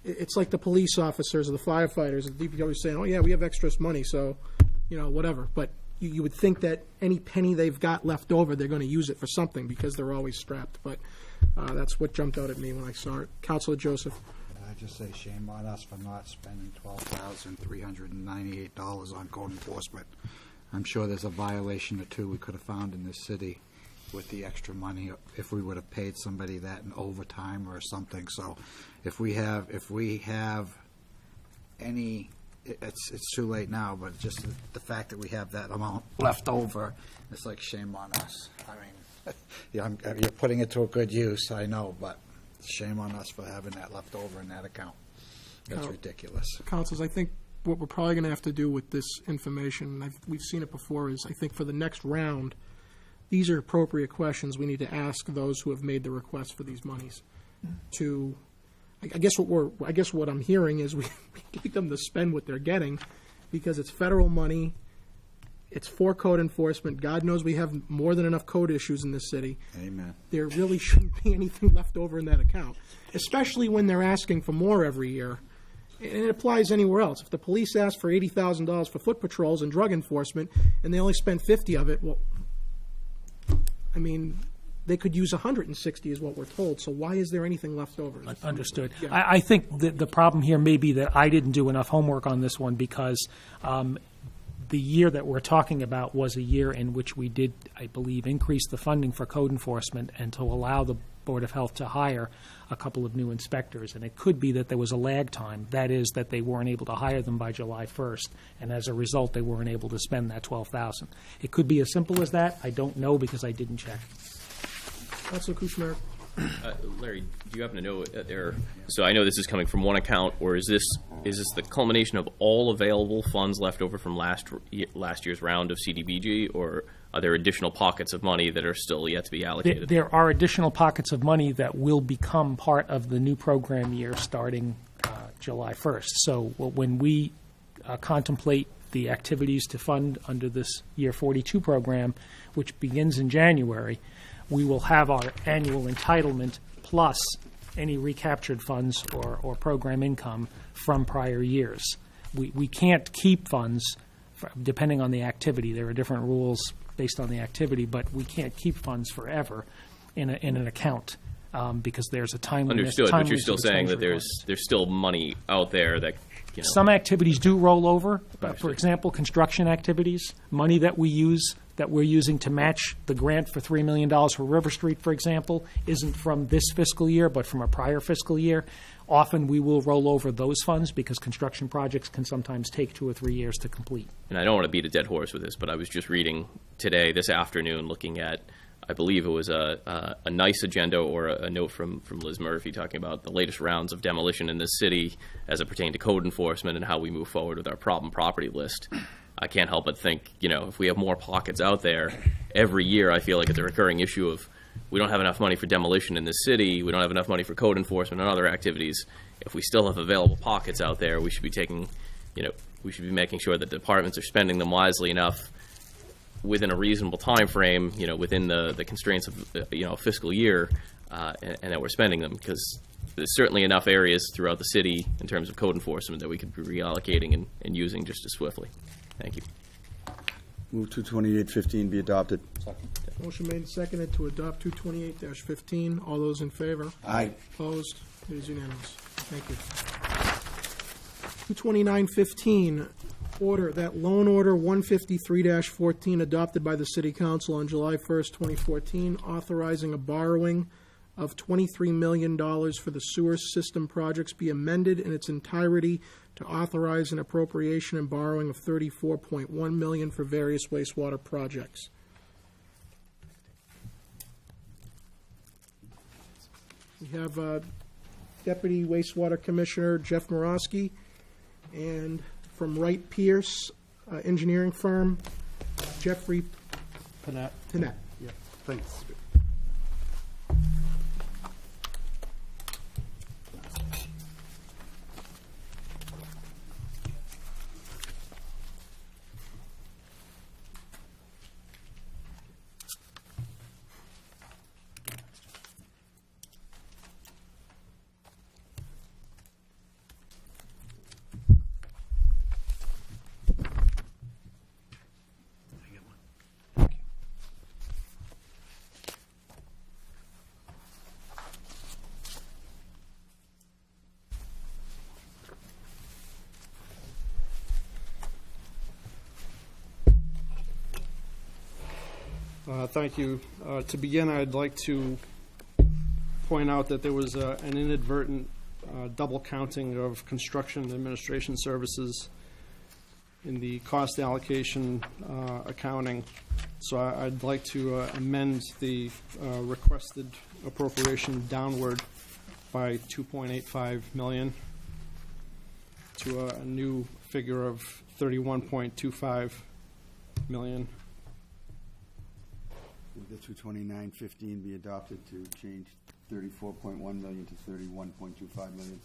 it's like the police officers or the firefighters and the DPW saying, oh, yeah, we have extra money, so, whatever. But you would think that any penny they've got left over, they're going to use it for something because they're always strapped. But that's what jumped out at me when I saw it. Councilor Joseph. I just say shame on us for not spending $12,398 on code enforcement. I'm sure there's a violation or two we could have found in this city with the extra money if we would have paid somebody that in overtime or something. So if we have any, it's too late now, but just the fact that we have that amount left over, it's like shame on us. I mean, yeah, you're putting it to a good use, I know, but shame on us for having that left over in that account. That's ridiculous. Councilors, I think what we're probably going to have to do with this information, and we've seen it before, is I think for the next round, these are appropriate questions we need to ask those who have made the request for these monies. To, I guess what I'm hearing is we need them to spend what they're getting because it's federal money. It's for code enforcement. God knows we have more than enough code issues in this city. Amen. There really shouldn't be anything left over in that account, especially when they're asking for more every year. And it applies anywhere else. If the police ask for $80,000 for foot patrols and drug enforcement, and they only spend 50 of it, well, I mean, they could use 160 is what we're told. So why is there anything left over? Understood. Yeah. I think that the problem here may be that I didn't do enough homework on this one because the year that we're talking about was a year in which we did, I believe, increase the funding for code enforcement and to allow the Board of Health to hire a couple of new inspectors. And it could be that there was a lag time. That is, that they weren't able to hire them by July 1st. And as a result, they weren't able to spend that $12,000. It could be as simple as that. I don't know because I didn't check. Councilor Kuchmer. Larry, do you happen to know so I know this is coming from one account, or is this the culmination of all available funds left over from last year's round of CDBG, or are there additional pockets of money that are still yet to be allocated? There are additional pockets of money that will become part of the new program year starting July 1st. So when we contemplate the activities to fund under this Year 42 program, which begins in January, we will have our annual entitlement plus any recaptured funds or program income from prior years. We can't keep funds depending on the activity. There are different rules based on the activity, but we can't keep funds forever in an account because there's a timeliness. Understood, but you're still saying that there's still money out there that, Some activities do roll over. For example, construction activities, money that we're using to match the grant for $3 million for River Street, for example, isn't from this fiscal year, but from a prior fiscal year. Often we will roll over those funds because construction projects can sometimes take 2 or 3 years to complete. And I don't want to beat a dead horse with this, but I was just reading today, this afternoon, looking at, I believe it was a nice agenda or a note from Liz Murphy talking about the latest rounds of demolition in this city as it pertained to code enforcement and how we move forward with our problem property list. I can't help but think, if we have more pockets out there, every year I feel like it's a recurring issue of we don't have enough money for demolition in this city, we don't have enough money for code enforcement and other activities. If we still have available pockets out there, we should be we should be making sure that departments are spending them wisely enough within a reasonable time frame, within the constraints of a fiscal year, and that we're spending them, because there's certainly enough areas throughout the city in terms of code enforcement that we could be reallocating and using just as swiftly. Thank you. Move to 2815 be adopted. Second. Motion made and seconded to adopt 228-15. All those in favor? Aye. Opposed? It is unanimous. Thank you. 229-15, order that loan order 153-14 adopted by the City Council on July 1st, 2014, authorizing a borrowing of $23 million for the sewer system projects be amended in its entirety to authorize an appropriation and borrowing of $34.1 million for various wastewater projects. We have Deputy Wastewater Commissioner Jeff Morosky, and from Wright Pierce Engineering Firm, Jeffrey Panett. Panett. Yeah, thanks. Thank you. To begin, I'd like to point out that there was an inadvertent double counting of construction and administration services in the cost allocation accounting. So I'd like to amend the requested appropriation downward by $2.85 million to a new figure of $31.25 million. Would the 229-15 be adopted to change 34.1 million to 31.25 million?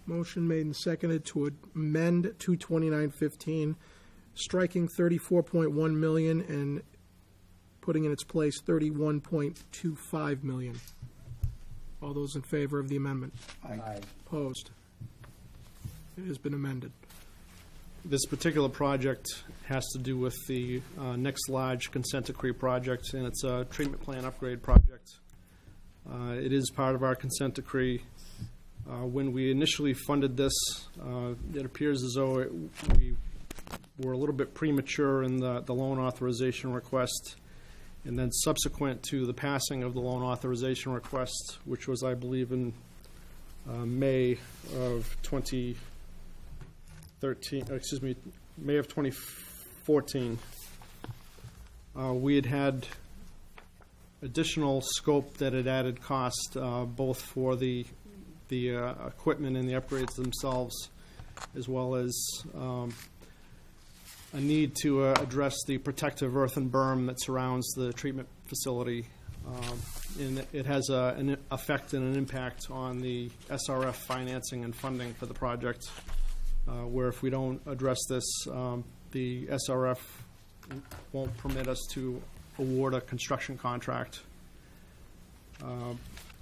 Motion made and seconded to amend 229-15, striking 34.1 million and putting in its place 31.25 million. All those in favor of the amendment? Aye. Opposed? It has been amended. This particular project has to do with the next large consent decree project, and it's a treatment plant upgrade project. It is part of our consent decree. When we initially funded this, it appears as though we were a little bit premature in the loan authorization request, and then subsequent to the passing of the loan authorization request, which was, I believe, in May of 2014, we had additional scope that had added cost, both for the equipment and the upgrades themselves, as well as a need to address the protective earthen berm that surrounds the treatment facility. And it has an effect and an impact on the SRF financing and funding for the project, where if we don't address this, the SRF won't permit us to award a construction contract.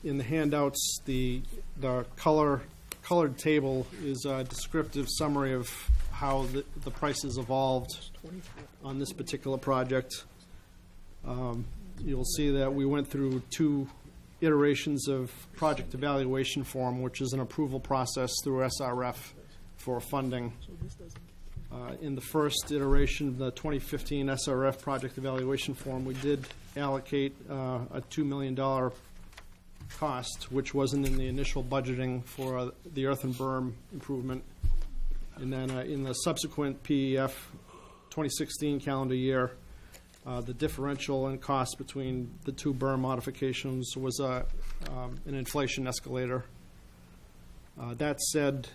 In the handouts, the colored table is a descriptive summary of how the prices evolved on this particular project. You'll see that we went through 2 iterations of project evaluation form, which is an approval process through SRF for funding. In the first iteration, the 2015 SRF project evaluation form, we did allocate a $2 million cost, which wasn't in the initial budgeting for the earthen berm improvement. And then in the subsequent PEF 2016 calendar year, the differential in cost between the 2 berm modifications was an inflation escalator. That said,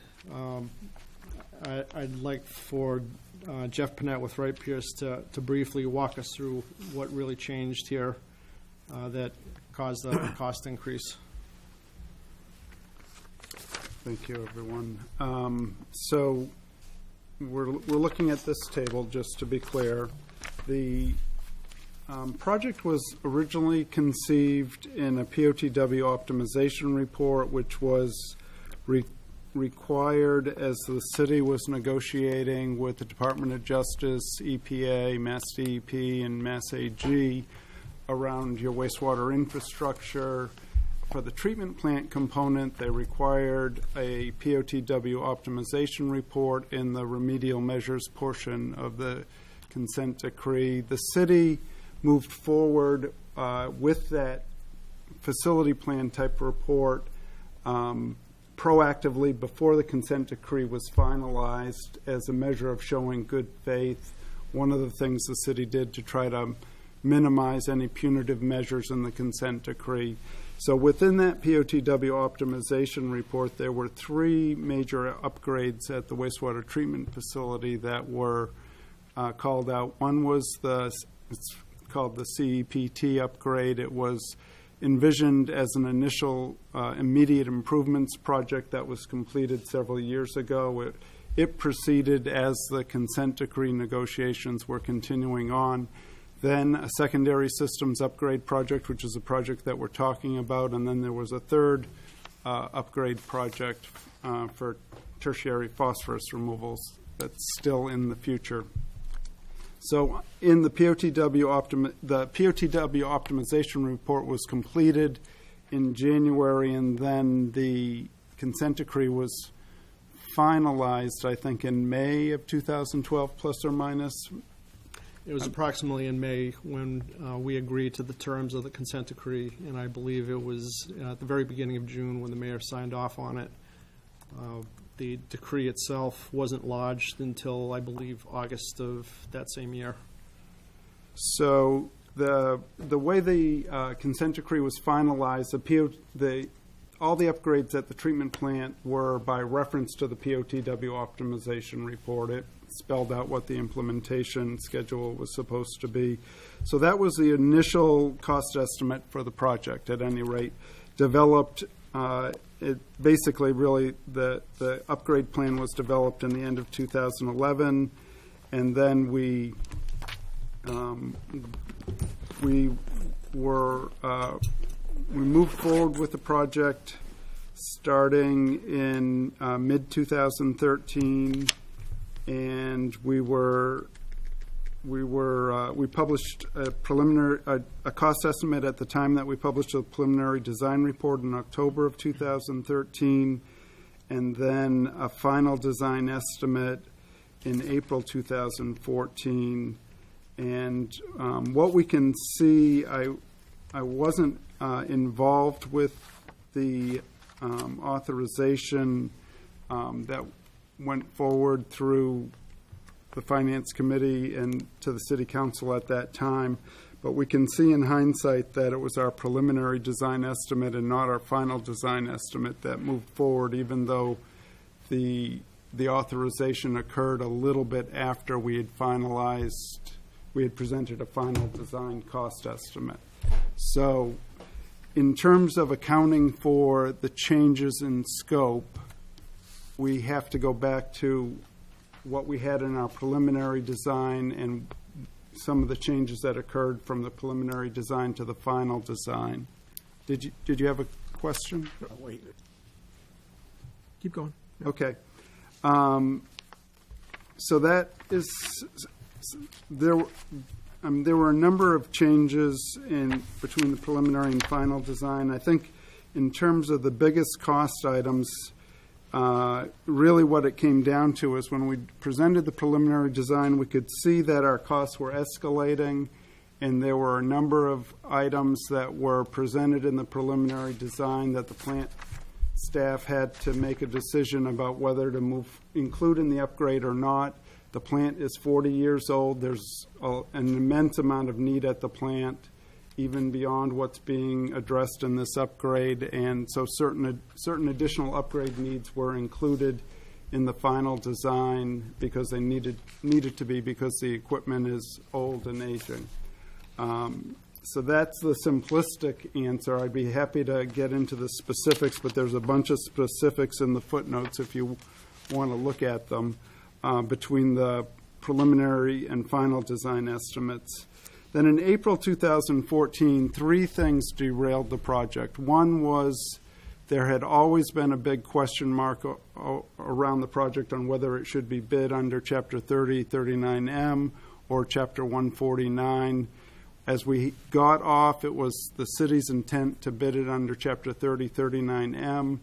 I'd like for Jeff Panett with Wright Pierce to briefly walk us through what really changed here that caused the cost increase. Thank you, everyone. So we're looking at this table, just to be clear. The project was originally conceived in a POTW optimization report, which was required, as the city was negotiating with the Department of Justice, EPA, Mass DEP, and Mass AG around your wastewater infrastructure. For the treatment plant component, they required a POTW optimization report in the remedial measures portion of the consent decree. The city moved forward with that facility plan type report proactively before the consent decree was finalized as a measure of showing good faith. One of the things the city did to try to minimize any punitive measures in the consent decree. So within that POTW optimization report, there were 3 major upgrades at the wastewater treatment facility that were called out. One was it's called the CEPT upgrade. It was envisioned as an initial immediate improvements project that was completed several years ago. It proceeded as the consent decree negotiations were continuing on. Then a secondary systems upgrade project, which is a project that we're talking about, and then there was a third upgrade project for tertiary phosphorus removals that's still in the future. So in the POTW optimization report was completed in January, and then the consent decree was finalized, I think, in May of 2012, plus or minus. It was approximately in May when we agreed to the terms of the consent decree, and I believe it was at the very beginning of June when the mayor signed off on it. The decree itself wasn't lodged until, I believe, August of that same year. So the way the consent decree was finalized, all the upgrades at the treatment plant were by reference to the POTW optimization report. It spelled out what the implementation schedule was supposed to be. So that was the initial cost estimate for the project, at any rate. Developed, it basically really, the upgrade plan was developed in the end of 2011, and then we moved forward with the project starting in mid-2013, and we published a preliminary a cost estimate at the time that we published a preliminary design report in October of 2013, and then a final design estimate in April 2014. And what we can see, I wasn't involved with the authorization that went forward through the Finance Committee and to the City Council at that time. But we can see in hindsight that it was our preliminary design estimate and not our final design estimate that moved forward, even though the authorization occurred a little bit after we had presented a final design cost estimate. So in terms of accounting for the changes in scope, we have to go back to what we had in our preliminary design and some of the changes that occurred from the preliminary design to the final design. Did you have a question? Wait. Keep going. Okay. So that is, there were a number of changes between the preliminary and final design. I think in terms of the biggest cost items, really what it came down to is when we presented the preliminary design, we could see that our costs were escalating, and there were a number of items that were presented in the preliminary design that the plant staff had to make a decision about whether to include in the upgrade or not. The plant is 40 years old. There's an immense amount of need at the plant, even beyond what's being addressed in this upgrade, and so certain additional upgrade needs were included in the final design because they needed to be, because the equipment is old and aging. So that's the simplistic answer. I'd be happy to get into the specifics, but there's a bunch of specifics in the footnotes if you want to look at them between the preliminary and final design estimates. Then in April 2014, 3 things derailed the project. One was There had always been a big question mark around the project on whether it should be bid under Chapter 30, 39M, or Chapter 149. As we got off, it was the city's intent to bid it under Chapter 30, 39M.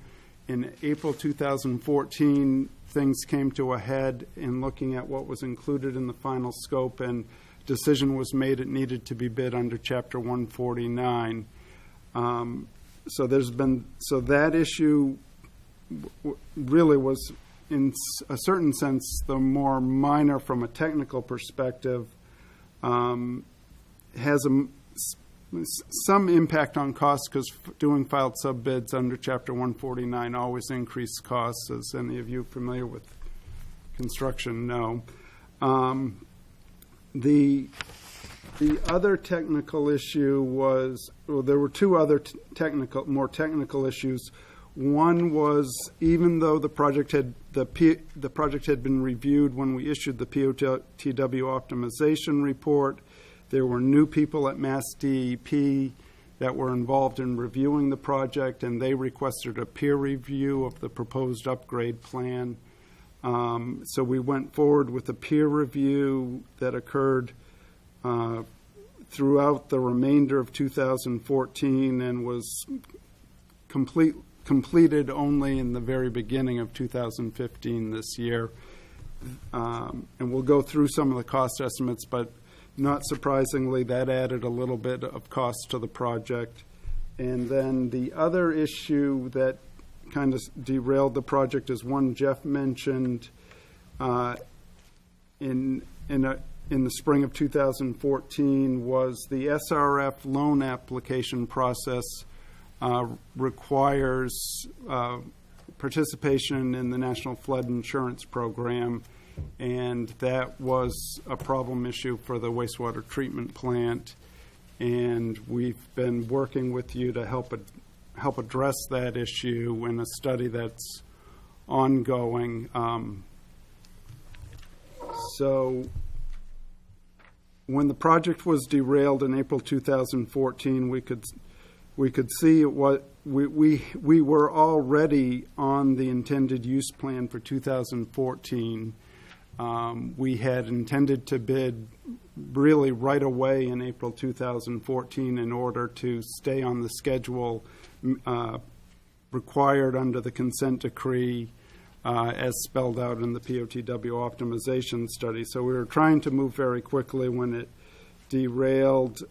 In April 2014, things came to a head in looking at what was included in the final scope, and decision was made it needed to be bid under Chapter 149. So that issue really was, in a certain sense, the more minor from a technical perspective. Has some impact on costs because doing filed sub bids under Chapter 149 always increase costs, as any of you familiar with construction know. The other technical issue was, well, there were two other more technical issues. One was, even though the project had been reviewed when we issued the POTW optimization report, there were new people at Mass DEP that were involved in reviewing the project, and they requested a peer review of the proposed upgrade plan. So we went forward with a peer review that occurred throughout the remainder of 2014 and was completed only in the very beginning of 2015 this year. And we'll go through some of the cost estimates, but not surprisingly, that added a little bit of cost to the project. And then the other issue that kind of derailed the project is one Jeff mentioned in the spring of 2014 was the SRF loan application process requires participation in the National Flood Insurance Program, and that was a problem issue for the wastewater treatment plant. And we've been working with you to help address that issue in a study that's ongoing. So when the project was derailed in April 2014, we could see what we were already on the intended use plan for 2014. We had intended to bid really right away in April 2014 in order to stay on the schedule required under the consent decree as spelled out in the POTW optimization study. So we were trying to move very quickly. When it derailed,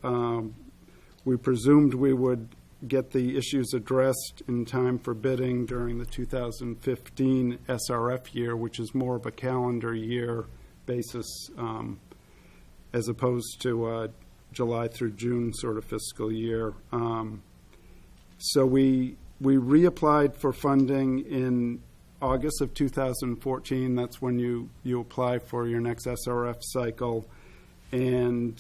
we presumed we would get the issues addressed in time for bidding during the 2015 SRF year, which is more of a calendar year basis as opposed to July through June sort of fiscal year. So we reapplied for funding in August of 2014. That's when you apply for your next SRF cycle. And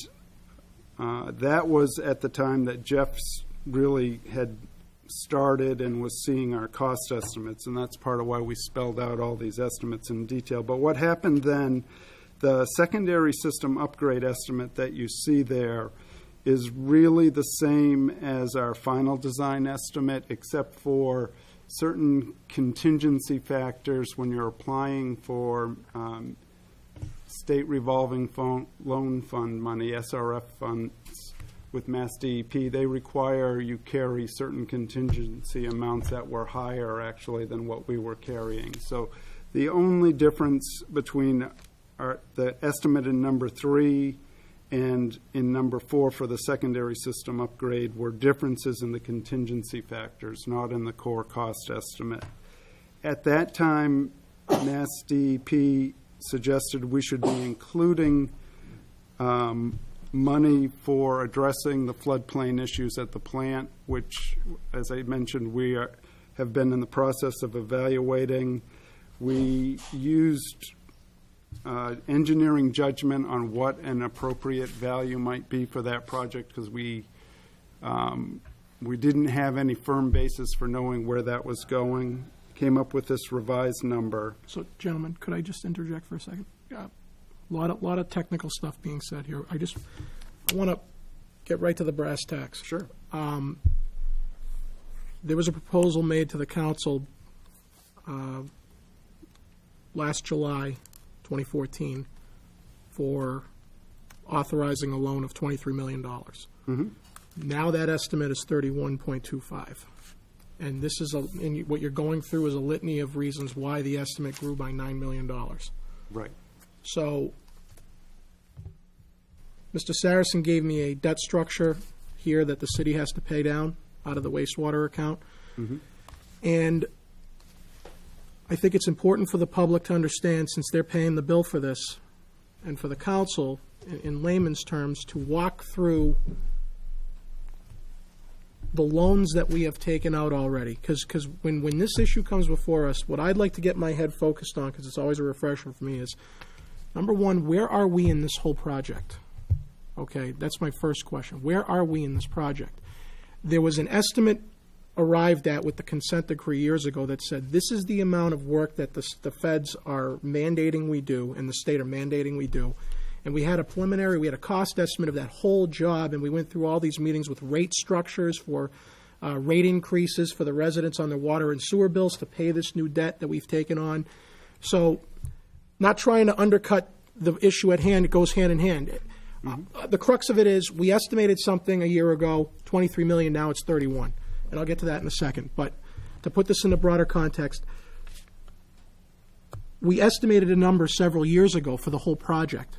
that was at the time that Jeff's really had started and was seeing our cost estimates, and that's part of why we spelled out all these estimates in detail. But what happened then, the secondary system upgrade estimate that you see there is really the same as our final design estimate, except for certain contingency factors when you're applying for state revolving loan fund money, SRF funds. With Mass DEP, they require you carry certain contingency amounts that were higher, actually, than what we were carrying. So the only difference between the estimate in number 3 and in number 4 for the secondary system upgrade were differences in the contingency factors, not in the core cost estimate. At that time, Mass DEP suggested we should be including money for addressing the floodplain issues at the plant, which, as I mentioned, we have been in the process of evaluating. We used engineering judgment on what an appropriate value might be for that project because we didn't have any firm basis for knowing where that was going. Came up with this revised number. So, gentlemen, could I just interject for a second? A lot of technical stuff being said here. I want to get right to the brass tacks. Sure. there was a proposal made to the council last July 2014 for authorizing a loan of $23 million. Now that estimate is 31.25. And this is and what you're going through is a litany of reasons why the estimate grew by $9 million. Right. So Mr. Saracen gave me a debt structure here that the city has to pay down out of the wastewater account. And I think it's important for the public to understand, since they're paying the bill for this, and for the council, in layman's terms, to walk through the loans that we have taken out already. Because when this issue comes before us, what I'd like to get my head focused on, because it's always a refresher for me, is, number one, where are we in this whole project? Okay, that's my first question. Where are we in this project? There was an estimate arrived at with the consent decree years ago that said this is the amount of work that the feds are mandating we do and the state are mandating we do. And we had a cost estimate of that whole job, and we went through all these meetings with rate structures for rate increases for the residents on their water and sewer bills to pay this new debt that we've taken on. So not trying to undercut the issue at hand, it goes hand in hand. The crux of it is we estimated something a year ago, 23 million, now it's 31. And I'll get to that in a second. But to put this in a broader context, we estimated a number several years ago for the whole project.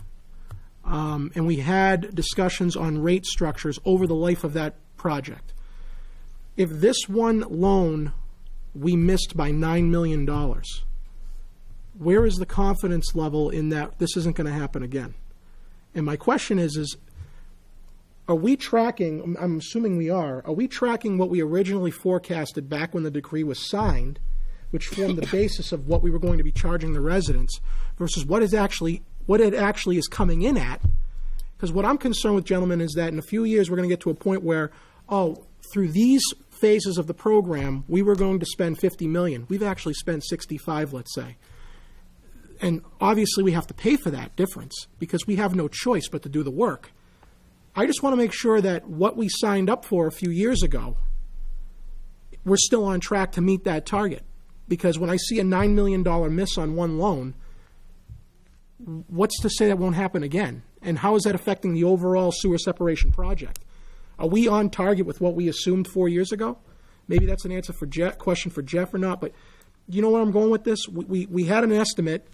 And we had discussions on rate structures over the life of that project. If this one loan we missed by $9 million, where is the confidence level in that this isn't going to happen again? And my question is are we tracking, I'm assuming we are we tracking what we originally forecasted back when the decree was signed, which formed the basis of what we were going to be charging the residents, versus what it actually is coming in at? Because what I'm concerned with, gentlemen, is that in a few years we're going to get to a point where, through these phases of the program, we were going to spend $50 million. We've actually spent 65, let's say. And obviously we have to pay for that difference because we have no choice but to do the work. I just want to make sure that what we signed up for a few years ago, we're still on track to meet that target. Because when I see a $9 million miss on one loan, what's to say that won't happen again? And how is that affecting the overall sewer separation project? Are we on target with what we assumed 4 years ago? Maybe that's an answer for question for Jeff or not, but you know where I'm going with this? We had an estimate.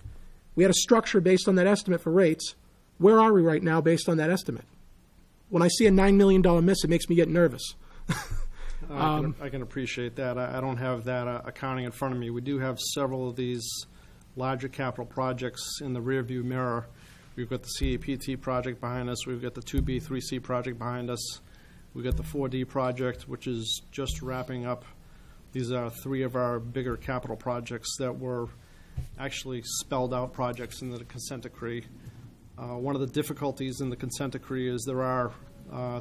We had a structure based on that estimate for rates. Where are we right now based on that estimate? When I see a $9 million miss, it makes me get nervous. I can appreciate that. I don't have that accounting in front of me. We do have several of these larger capital projects in the rearview mirror. We've got the CAPT project behind us. We've got the 2B, 3C project behind us. We've got the 4D project, which is just wrapping up. These are three of our bigger capital projects that were actually spelled out projects in the consent decree. One of the difficulties in the consent decree is there are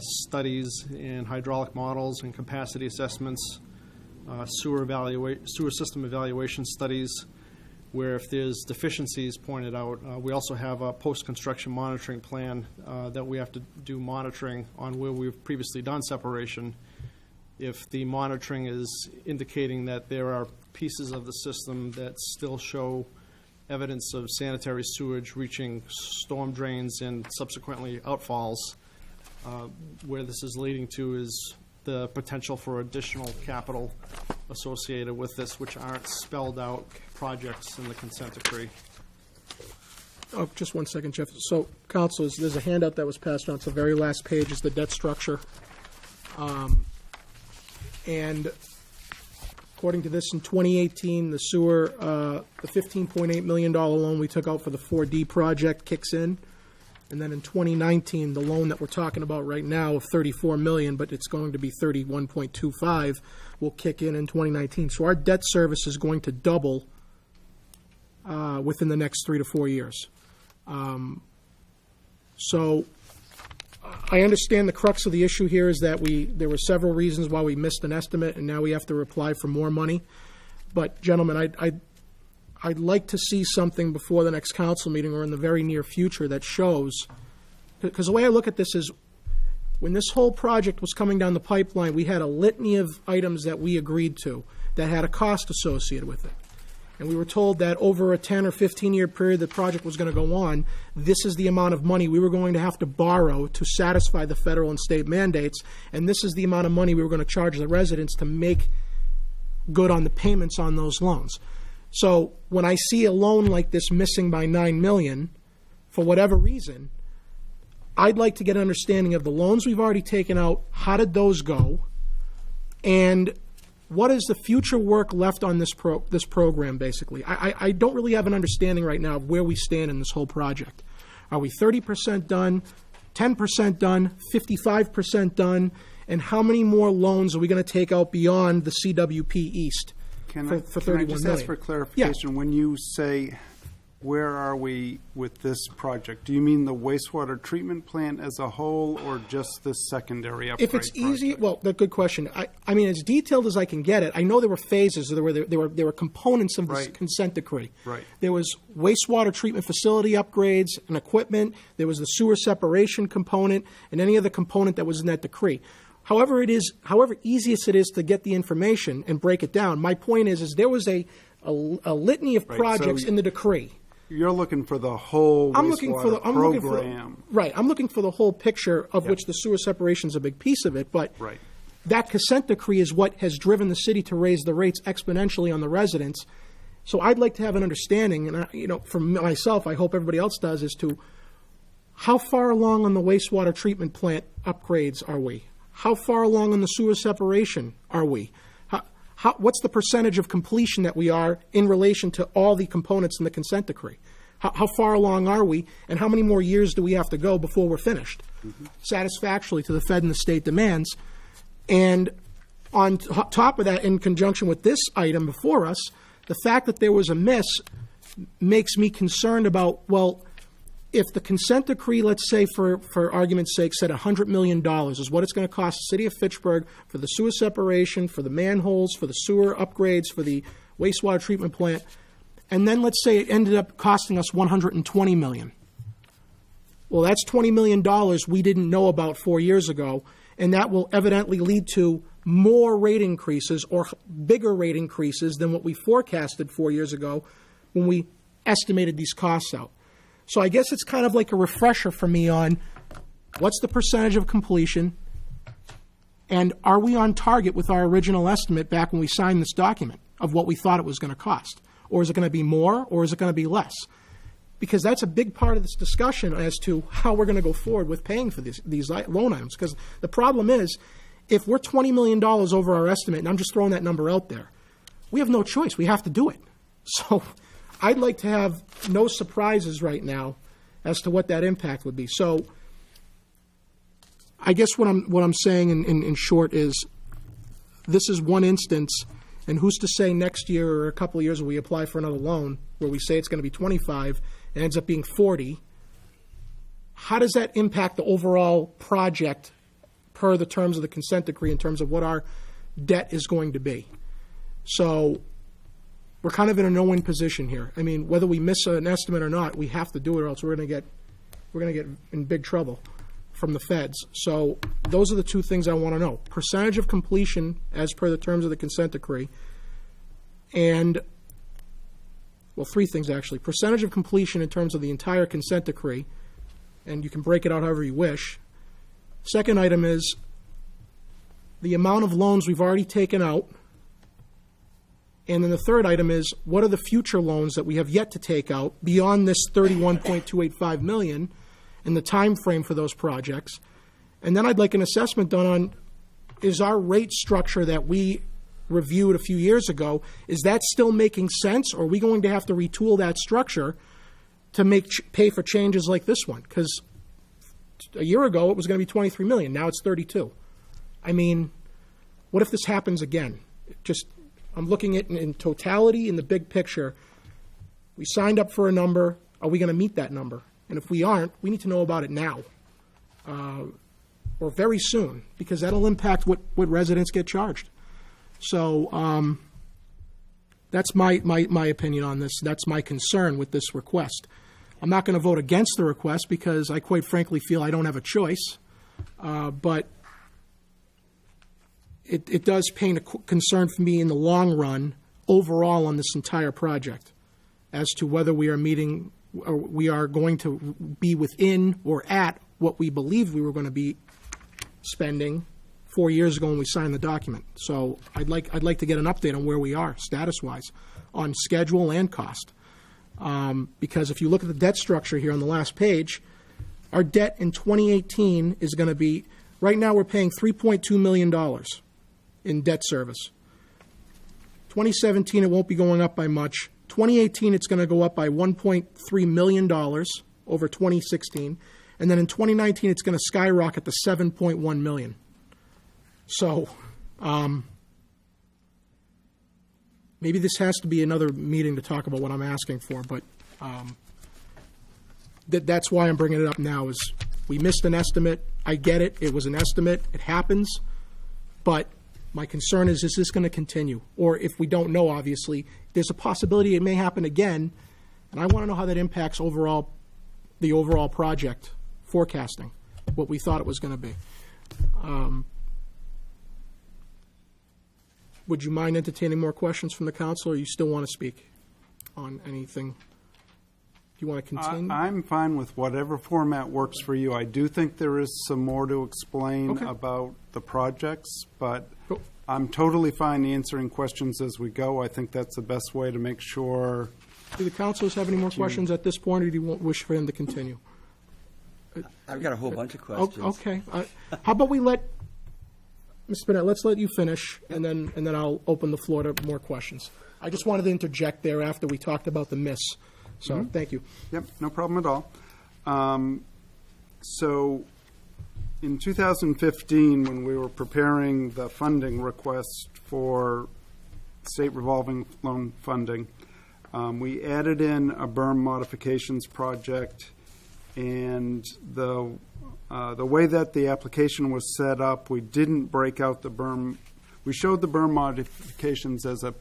studies and hydraulic models and capacity assessments, sewer system evaluation studies, where if there's deficiencies pointed out, we also have a post-construction monitoring plan that we have to do monitoring on where we've previously done separation. If the monitoring is indicating that there are pieces of the system that still show evidence of sanitary sewage reaching storm drains and subsequently outfalls, where this is leading to is the potential for additional capital associated with this, which aren't spelled out projects in the consent decree. Oh, just 1 second, Jeff. So, councilors, there's a handout that was passed on. It's the very last page is the debt structure. And according to this, in 2018, the sewer, the $15.8 million loan we took out for the 4D project kicks in. And then in 2019, the loan that we're talking about right now of $34 million, but it's going to be $31.25, will kick in 2019. So our debt service is going to double within the next 3 to 4 years. So I understand the crux of the issue here is that there were several reasons why we missed an estimate, and now we have to apply for more money. But gentlemen, I'd like to see something before the next council meeting or in the very near future that shows, because the way I look at this is When this whole project was coming down the pipeline, we had a litany of items that we agreed to that had a cost associated with it. And we were told that over a 10 or 15-year period the project was going to go on, this is the amount of money we were going to have to borrow to satisfy the federal and state mandates, and this is the amount of money we were going to charge the residents to make good on the payments on those loans. So when I see a loan like this missing by $9 million, for whatever reason, I'd like to get an understanding of the loans we've already taken out, how did those go, and what is the future work left on this program, basically? I don't really have an understanding right now of where we stand in this whole project. Are we 30% done, 10% done, 55% done, and how many more loans are we going to take out beyond the CWP East for $31 Can I million? just ask for clarification? When you say, where are we with this project? Do you mean the wastewater treatment plant as a whole, or just this secondary upgrade If it's easy, project? well, that's a good question. I mean, as detailed as I can get it, I know there were phases, there were components of this Right. consent decree. Right. There was wastewater treatment facility upgrades and equipment, there was the sewer separation component, and any other component that was in that decree. However easiest it is to get the information and break it down, my point is there was a litany of Right, projects so in the decree. You're looking for the whole wastewater program. I'm looking for the whole picture, of which the sewer separation is a big piece of it, but Right. that consent decree is what has driven the city to raise the rates exponentially on the residents. So I'd like to have an understanding, and for myself, I hope everybody else does, as to how far along on the wastewater treatment plant upgrades are we? How far along on the sewer separation are we? What's the percentage of completion that we are in relation to all the components in the consent decree? How far along are we, and how many more years do we have to go before we're finished, satisfactorily to the Fed and the state demands? And on top of that, in conjunction with this item before us, the fact that there was a miss makes me concerned about, well, if the consent decree, let's say for argument's sake, said $100 million is what it's going to cost the city of Fitchburg for the sewer separation, for the manholes, for the sewer upgrades, for the wastewater treatment plant, and then let's say it ended up costing us $120 million. Well, that's $20 million we didn't know about 4 years ago, and that will evidently lead to more rate increases or bigger rate increases than what we forecasted 4 years ago when we estimated these costs out. So I guess it's kind of like a refresher for me on what's the percentage of completion, and are we on target with our original estimate back when we signed this document of what we thought it was going to cost? Or is it going to be more, or is it going to be less? Because that's a big part of this discussion as to how we're going to go forward with paying for these loan items. Because the problem is, if we're $20 million over our estimate, and I'm just throwing that number out there, we have no choice. We have to do it. So I'd like to have no surprises right now as to what that impact would be. So I guess what I'm saying in short is this is one instance, and who's to say next year or a couple of years when we apply for another loan where we say it's going to be 25 and ends up being 40, how does that impact the overall project per the terms of the consent decree in terms of what our debt is going to be? So we're kind of in a no-win position here. I mean, whether we miss an estimate or not, we have to do it, or else we're going to get in big trouble from the feds. So those are the two things I want to know: percentage of completion as per the terms of the consent decree, and well, three things actually: percentage of completion in terms of the entire consent decree, and you can break it out however you wish. Second item is the amount of loans we've already taken out. And then the third item is, what are the future loans that we have yet to take out beyond this $31.285 million and the time frame for those projects? And then I'd like an assessment done on, is our rate structure that we reviewed a few years ago, is that still making sense, or are we going to have to retool that structure to pay for changes like this one? Because a year ago it was going to be $23 million, now it's $32. I mean, what if this happens again? I'm looking at it in totality, in the big picture. We signed up for a number. Are we going to meet that number? And if we aren't, we need to know about it now, or very soon, because that'll impact what residents get charged. So that's my opinion on this. That's my concern with this request. I'm not going to vote against the request because I quite frankly feel I don't have a choice. But it does paint a concern for me in the long run overall on this entire project as to whether we are meeting, or we are going to be within or at what we believed we were going to be spending 4 years ago when we signed the document. So I'd like to get an update on where we are status-wise on schedule and cost. Because if you look at the debt structure here on the last page, our debt in 2018 is going to be, right now we're paying $3.2 million in debt service. 2017, it won't be going up by much. 2018, it's going to go up by $1.3 million over 2016. And then in 2019, it's going to skyrocket to $7.1 million. So maybe this has to be another meeting to talk about what I'm asking for, but that's why I'm bringing it up now, is we missed an estimate. I get it. It was an estimate. It happens. But my concern is this going to continue? Or if we don't know, obviously, there's a possibility it may happen again, and I want to know how that impacts the overall project forecasting, what we thought it was going to be. Would you mind entertaining more questions from the council, or you still want to speak on anything? Do you want to continue? I'm fine with whatever format works for you. I do think there is some more to explain about the projects, but I'm totally fine answering questions as we go. I think that's the best way to make sure. Do the councilors have any more questions at this point, or do you wish for him to continue? I've got a whole bunch of questions. Okay. How about we let, Mr. Bennett, let's let you finish, and then I'll open the floor to more questions. I just wanted to interject there after we talked about the miss. So, thank you. Yep, no problem at all. So, in 2015, when we were preparing the funding request for state revolving loan funding, we added in a berm modifications project, and the way that the application was set up, we didn't break out the berm. We showed the berm modifications as a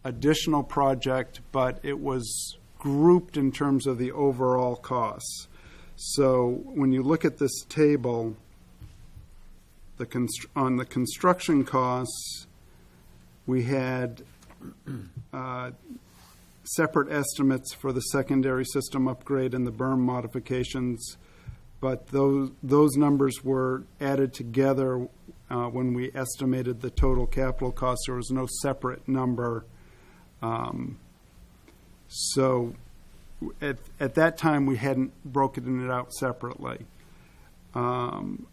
additional project, but it was grouped in terms of the overall costs. So when you look at this table, on the construction costs, we had separate estimates for the secondary system upgrade and the berm modifications, but those numbers were added together when we estimated the total capital cost. There was no separate number. So at that time, we hadn't broken it out separately. In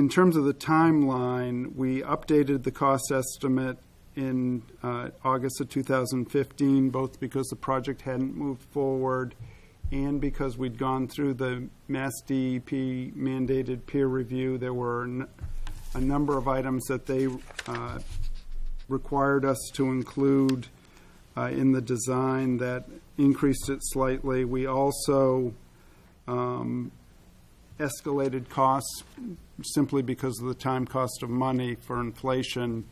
terms of the timeline, we updated the cost estimate in August of 2015, both because the project hadn't moved forward and because we'd gone through the Mass DEP mandated peer review. There were a number of items that they required us to include in the design that increased it slightly. We also escalated costs simply because of the time cost of money for inflation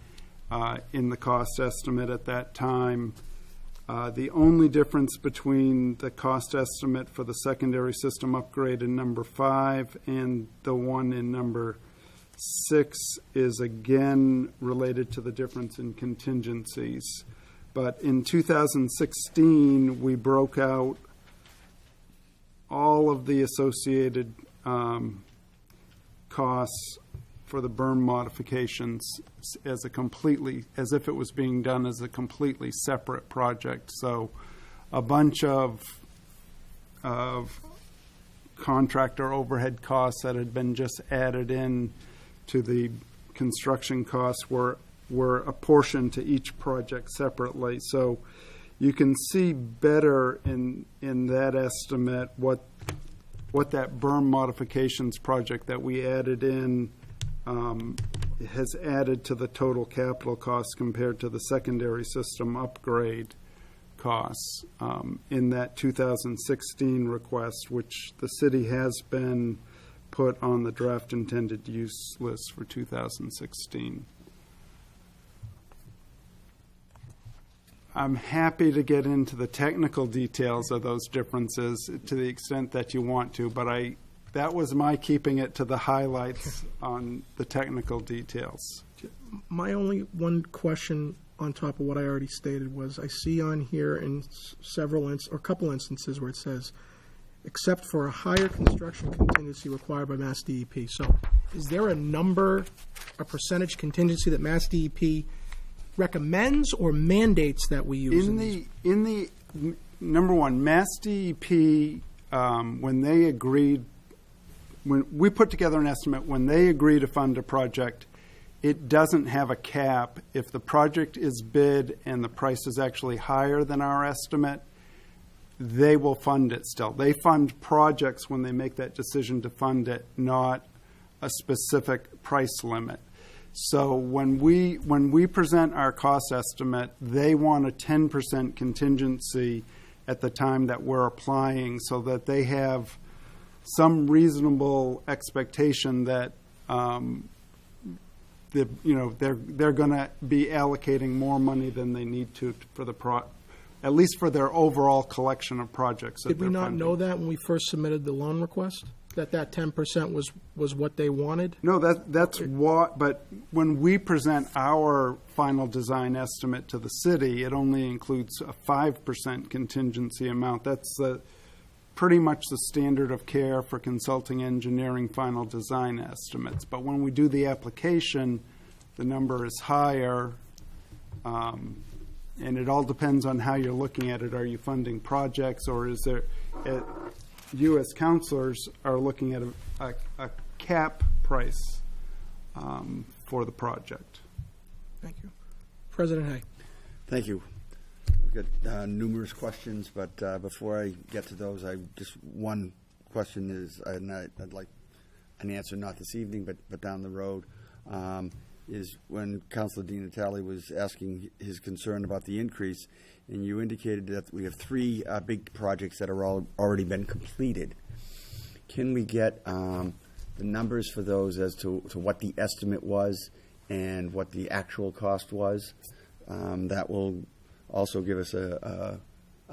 in the cost estimate at that time. The only difference between the cost estimate for the secondary system upgrade in number 5 and the one in number 6 is again related to the difference in contingencies. But in 2016, we broke out all of the associated costs for the berm modifications as if it was being done as a completely separate project. So a bunch of contractor overhead costs that had been just added in to the construction costs were apportioned to each project separately. So you can see better in that estimate what that berm modifications project that we added in has added to the total capital costs compared to the secondary system upgrade costs in that 2016 request, which the city has been put on the draft intended use list for 2016. I'm happy to get into the technical details of those differences to the extent that you want to, but that was my keeping it to the highlights on the technical details. My only one question on top of what I already stated was, I see on here in a couple instances where it says, except for a higher construction contingency required by Mass DEP. So is there a number, a percentage contingency that Mass DEP recommends or mandates that we use? Number one, Mass DEP, when we put together an estimate, when they agree to fund a project, it doesn't have a cap. If the project is bid and the price is actually higher than our estimate, they will fund it still. They fund projects when they make that decision to fund it, not a specific price limit. So when we present our cost estimate, they want a 10% contingency at the time that we're applying, so that they have some reasonable expectation that they're going to be allocating more money than they need to for at least for their overall collection of projects. Did we not know that when we first submitted the loan request? That 10% was what they wanted? No, that's what. But when we present our final design estimate to the city, it only includes a 5% contingency amount. That's pretty much the standard of care for consulting engineering final design estimates. But when we do the application, the number is higher, and it all depends on how you're looking at it. Are you funding projects, or is there? You as counselors are looking at a cap price for the project. Thank you. President Hay. Thank you. We've got numerous questions, but before I get to those, one question is, and I'd like an answer not this evening, but down the road, is when Councilor Di Natale was asking his concern about the increase, and you indicated that we have three big projects that are already been completed. Can we get the numbers for those as to what the estimate was and what the actual cost was? That will also give us a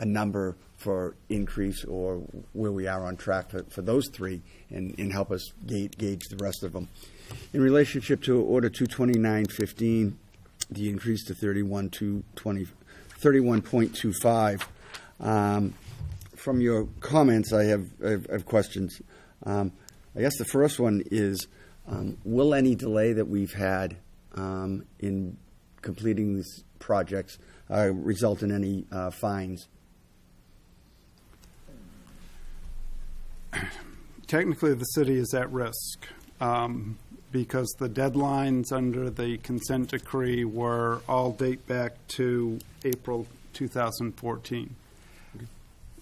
number for increase or where we are on track for those three, and help us gauge the rest of them. In relationship to Order 22915, the increase to 31.25. From your comments, I have questions. I guess the first one is, will any delay that we've had in completing these projects result in any fines? Technically, the city is at risk because the deadlines under the consent decree were all date back to April 2014,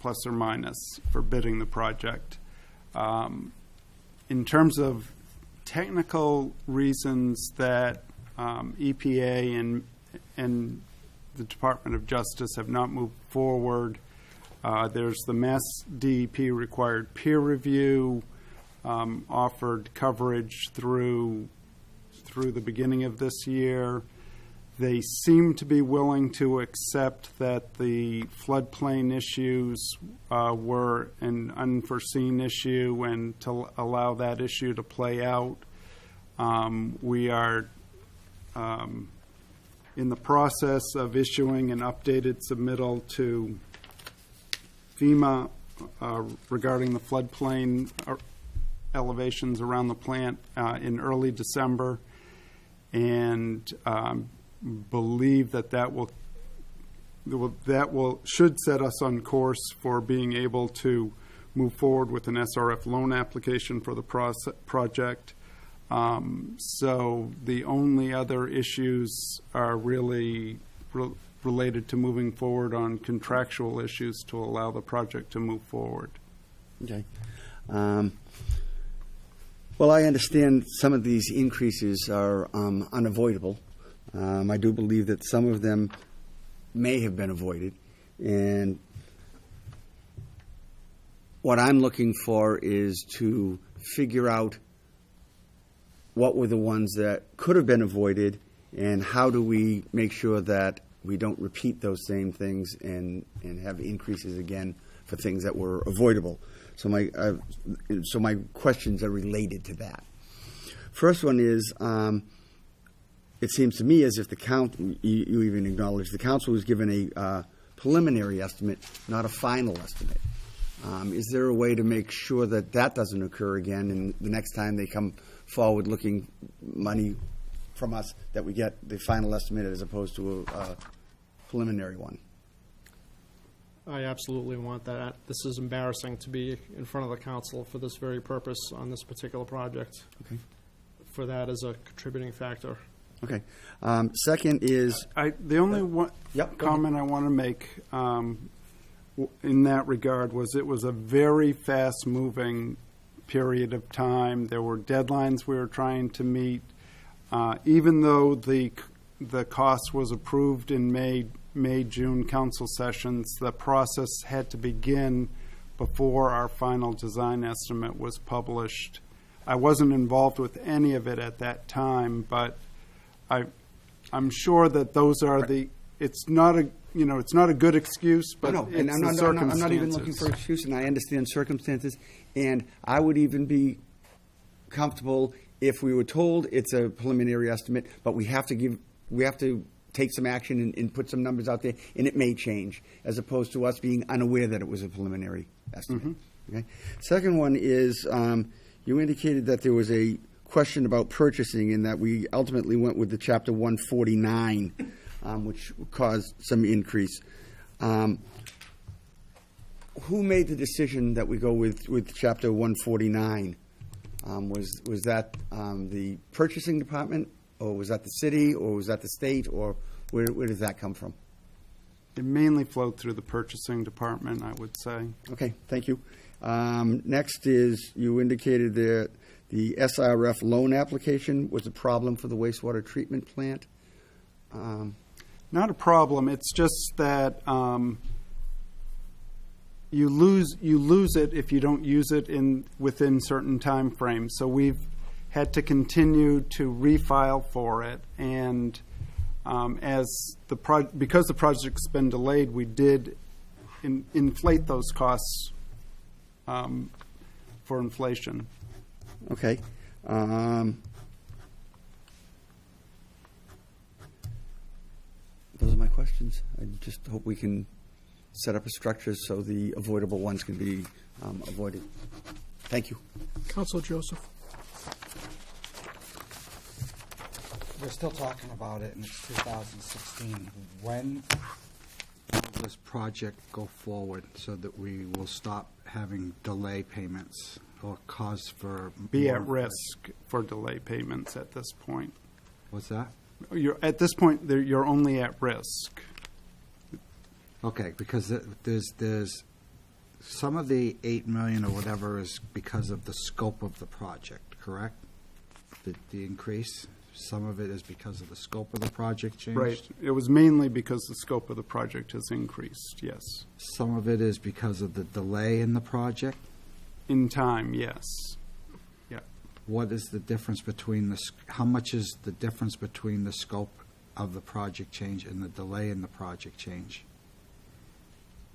plus or minus, for bidding the project. In terms of technical reasons that EPA and the Department of Justice have not moved forward, there's the Mass DEP required peer review, offered coverage through the beginning of this year. They seem to be willing to accept that the floodplain issues were an unforeseen issue and to allow that issue to play out. We are in the process of issuing an updated submittal to FEMA regarding the floodplain elevations around the plant in early December, and believe that should set us on course for being able to move forward with an SRF loan application for the project. So the only other issues are really related to moving forward on contractual issues to allow the project to move forward. Okay. Well, I understand some of these increases are unavoidable. I do believe that some of them may have been avoided. And what I'm looking for is to figure out what were the ones that could have been avoided, and how do we make sure that we don't repeat those same things and have increases again for things that were avoidable. So my questions are related to that. First one is, it seems to me as if the council, you even acknowledge, the council was given a preliminary estimate, not a final estimate. Is there a way to make sure that that doesn't occur again, and the next time they come forward looking money from us, that we get the final estimate as opposed to a preliminary one? I absolutely want that. This is embarrassing to be in front of the council for this very purpose on this particular project. Okay. For that as a contributing factor. Okay. Second is... The only one Yep, go comment I want to make in that regard was it was a very fast-moving period of time. There were deadlines we were trying to meet. Even though the cost was approved in May, June council sessions, the process had to begin before our final design estimate was published. I wasn't involved with any of it at that time, but I'm sure that those are it's not a good excuse, but No, it's and the I'm circumstances. not even looking for excuse, and I understand circumstances, and I would even be comfortable if we were told it's a preliminary estimate, but we have to take some action and put some numbers out there, and it may change, as opposed to us being unaware that it was a preliminary estimate. Okay. Second one is, you indicated that there was a question about purchasing and that we ultimately went with the Chapter 149, which caused some increase. Who made the decision that we go with Chapter 149? Was that the purchasing department, or was that the city, or was that the state, or where does that come from? It mainly flowed through the purchasing department, I would say. Okay, thank you. Next is, you indicated that the SRF loan application was a problem for the wastewater treatment plant. Not a problem. It's just that you lose it if you don't use it within certain time frames. So we've had to continue to refile for it, and because the project's been delayed, we did inflate those costs for inflation. Okay. Those are my questions. I just hope we can set up a structure so the avoidable ones can be avoided. Thank you. Councilor Joseph. We're still talking about it, and it's 2016. When will this project go forward so that we will stop having delay payments or cause for... Be at risk for delay payments at this point. What's that? At this point, you're only at risk. Okay, because there's some of the 8 million or whatever is because of the scope of the project, correct? The increase? Some of it is because of the scope of the project changed? Right. It was mainly because the scope of the project has increased, yes. Some of it is because of the delay in the project? In time, yes. Yeah. What is the difference between how much is the difference between the scope of the project change and the delay in the project change?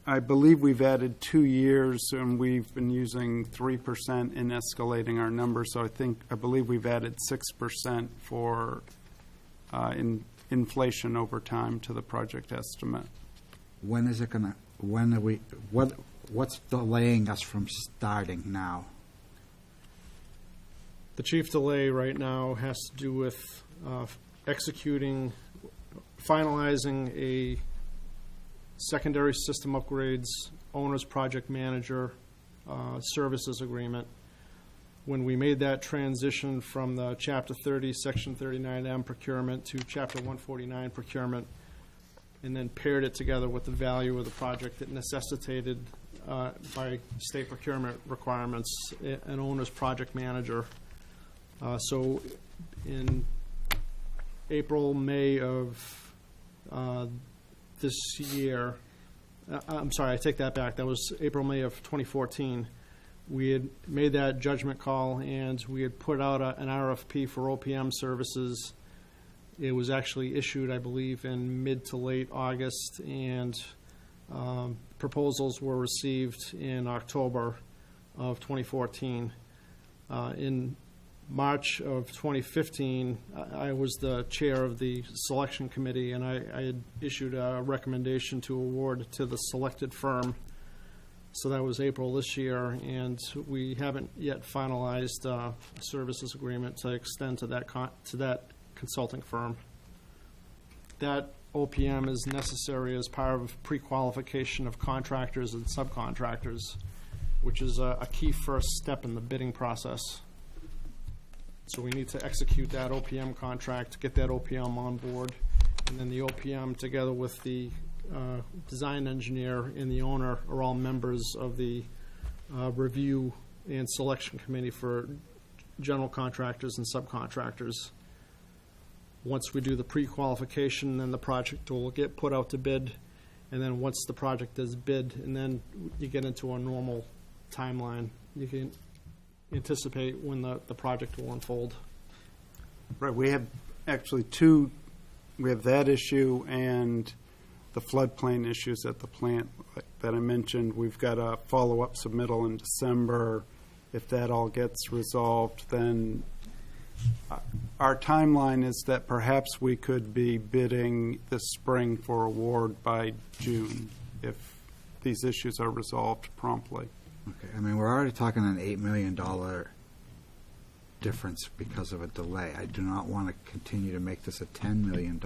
I believe we've added 2 years, and we've been using 3% in escalating our numbers. So I believe we've added 6% for inflation over time to the project estimate. When is it gonna? When are we? What's delaying us from starting now? The chief delay right now has to do with finalizing a secondary system upgrades owner's project manager services agreement. When we made that transition from the Chapter 30, Section 39M procurement to Chapter 149 procurement, and then paired it together with the value of the project, it necessitated, by state procurement requirements, an owner's project manager. So in April, May of this year, I'm sorry, I take that back. That was April, May of 2014. We had made that judgment call, and we had put out an RFP for OPM services. It was actually issued, I believe, in mid to late August, and proposals were received in October. of 2014. In March of 2015, I was the chair of the selection committee, and I had issued a recommendation to award to the selected firm. So that was April this year, and we haven't yet finalized a services agreement to extend to that consulting firm. That OPM is necessary as part of pre-qualification of contractors and subcontractors, which is a key first step in the bidding process. So we need to execute that OPM contract, get that OPM on board, and then the OPM, together with the design engineer and the owner, are all members of the review and selection committee for general contractors and subcontractors. Once we do the pre-qualification, then the project will get put out to bid, and then once the project is bid, and then you get into a normal timeline. You can anticipate when the project will unfold. Right, we have actually we have that issue and the floodplain issues at the plant that I mentioned. We've got a follow-up submittal in December. If that all gets resolved, then our timeline is that perhaps we could be bidding this spring for award by June if these issues are resolved promptly. Okay, I mean, we're already talking an $8 million difference because of a delay. I do not want to continue to make this a $10 million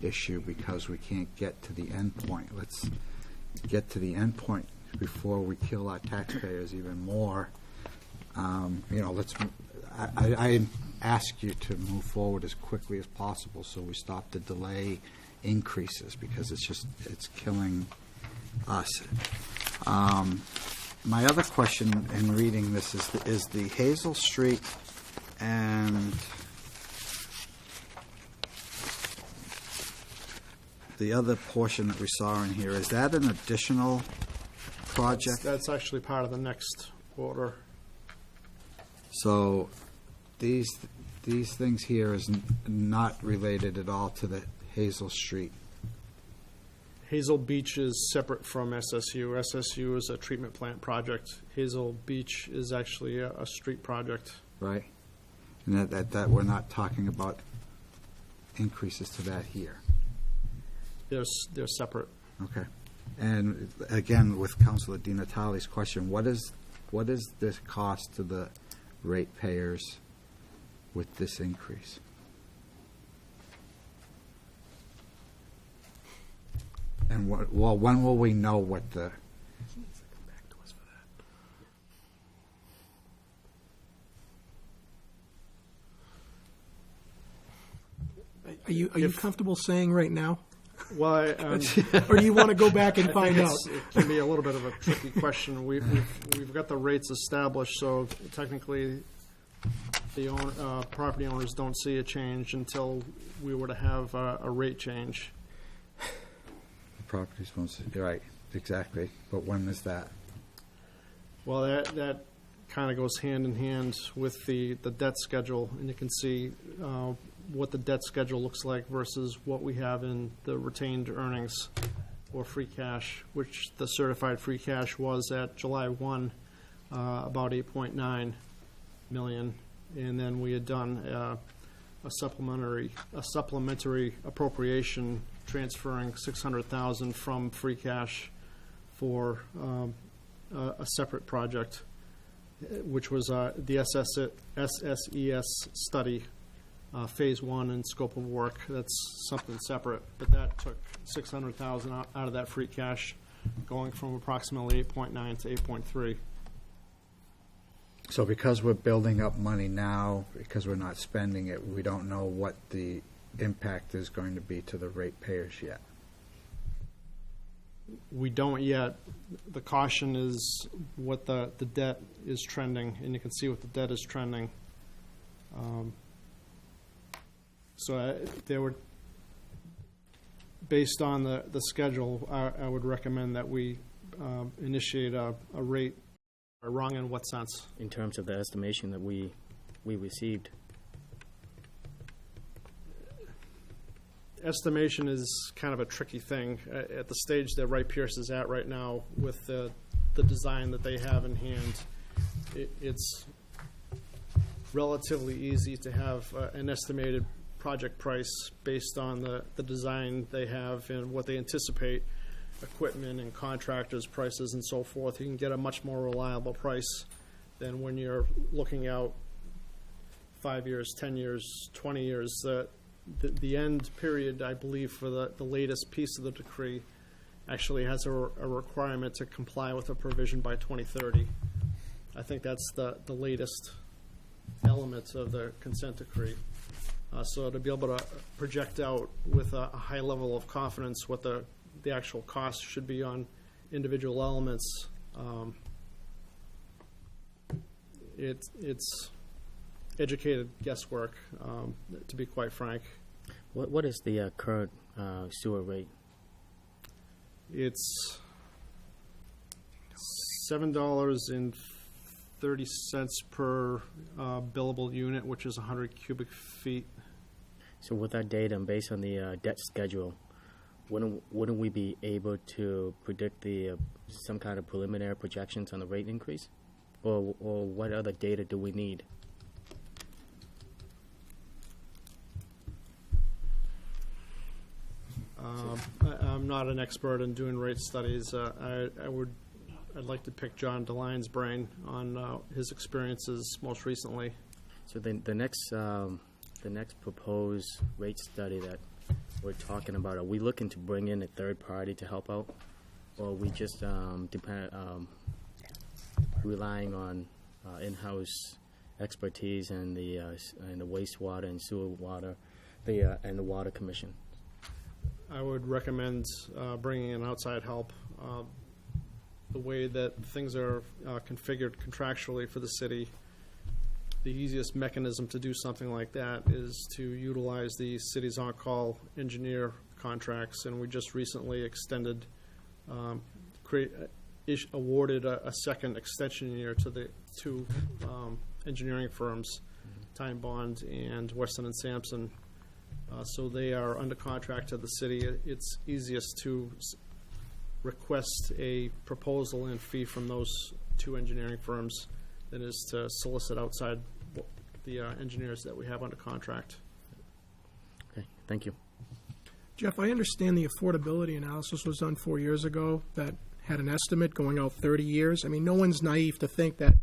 issue because we can't get to the end point. Let's get to the end point before we kill our taxpayers even more. I ask you to move forward as quickly as possible so we stop the delay increases, because it's killing us. My other question in reading this is the Hazel Street and the other portion that we saw in here, is that an additional project? That's actually part of the next order. So these things here is not related at all to the Hazel Street. Hazel Beach is separate from SSU. SSU is a treatment plant project. Hazel Beach is actually a street project. Right? And that we're not talking about increases to that here. They're separate. Okay. And again, with Councilor Di Natale's question, what is this cost to the ratepayers with this increase? And when will we know what the... Are you comfortable saying right now? Well, or do you want to go back and I find think out? it can be a little bit of a tricky question. We've got the rates established, so technically the property owners don't see a change until we were to have a rate change. The property's supposed to... Right, exactly. But when is that? Well, that kind of goes hand in hand with the debt schedule, and you can see what the debt schedule looks like versus what we have in the retained earnings or free cash, which the certified free cash was at July 1, about 8.9 million. And then we had done a supplementary appropriation transferring 600,000 from free cash for a separate project, which was the SSES study, phase 1 and scope of work. That's something separate, but that took 600,000 out of that free cash, going from approximately 8.9 to 8.3. So because we're building up money now, because we're not spending it, we don't know what the impact is going to be to the ratepayers yet. We don't yet. The caution is what the debt is trending, and you can see what the debt is trending. So there were, based on the schedule, I would recommend that we initiate a rate. Wrong in what sense? In terms of the estimation that we received. Estimation is kind of a tricky thing. At the stage that Wright Pierce is at right now with the the design that they have in hand, it's relatively easy to have an estimated project price based on the design they have and what they anticipate, equipment and contractors' prices and so forth. You can get a much more reliable price than when you're looking out 5 years, 10 years, 20 years. The end period, I believe, for the latest piece of the decree actually has a requirement to comply with a provision by 2030. I think that's the latest element of the consent decree. So to be able to project out with a high level of confidence what the actual cost should be on individual elements, it's educated guesswork, to be quite frank. What is the current sewer rate? It's $7.30 per billable unit, which is 100 cubic feet. So with that data and based on the debt schedule, wouldn't we be able to predict some kind of preliminary projections on the rate increase? Or what other data do we need? I'm not an expert in doing rate studies. I'd like to pick John DeLine's brain on his experiences most recently. So the next proposed rate study that we're talking about, are we looking to bring in a third party to help out, or are we just relying on in-house expertise and the wastewater and sewer water, and the water commission? I would recommend bringing in outside help. The way that things are configured contractually for the city, the easiest mechanism to do something like that is to utilize the city's on-call engineer contracts, and we just recently extended, awarded a second extension year to the two engineering firms, Time Bond and Weston and Sampson. So they are under contract to the city. It's easiest to request a proposal and fee from those two engineering firms than it is to solicit outside the engineers that we have under contract. Okay, thank you. Jeff, I understand the affordability analysis was done 4 years ago that had an estimate going out 30 years. I mean, no one's naive to think that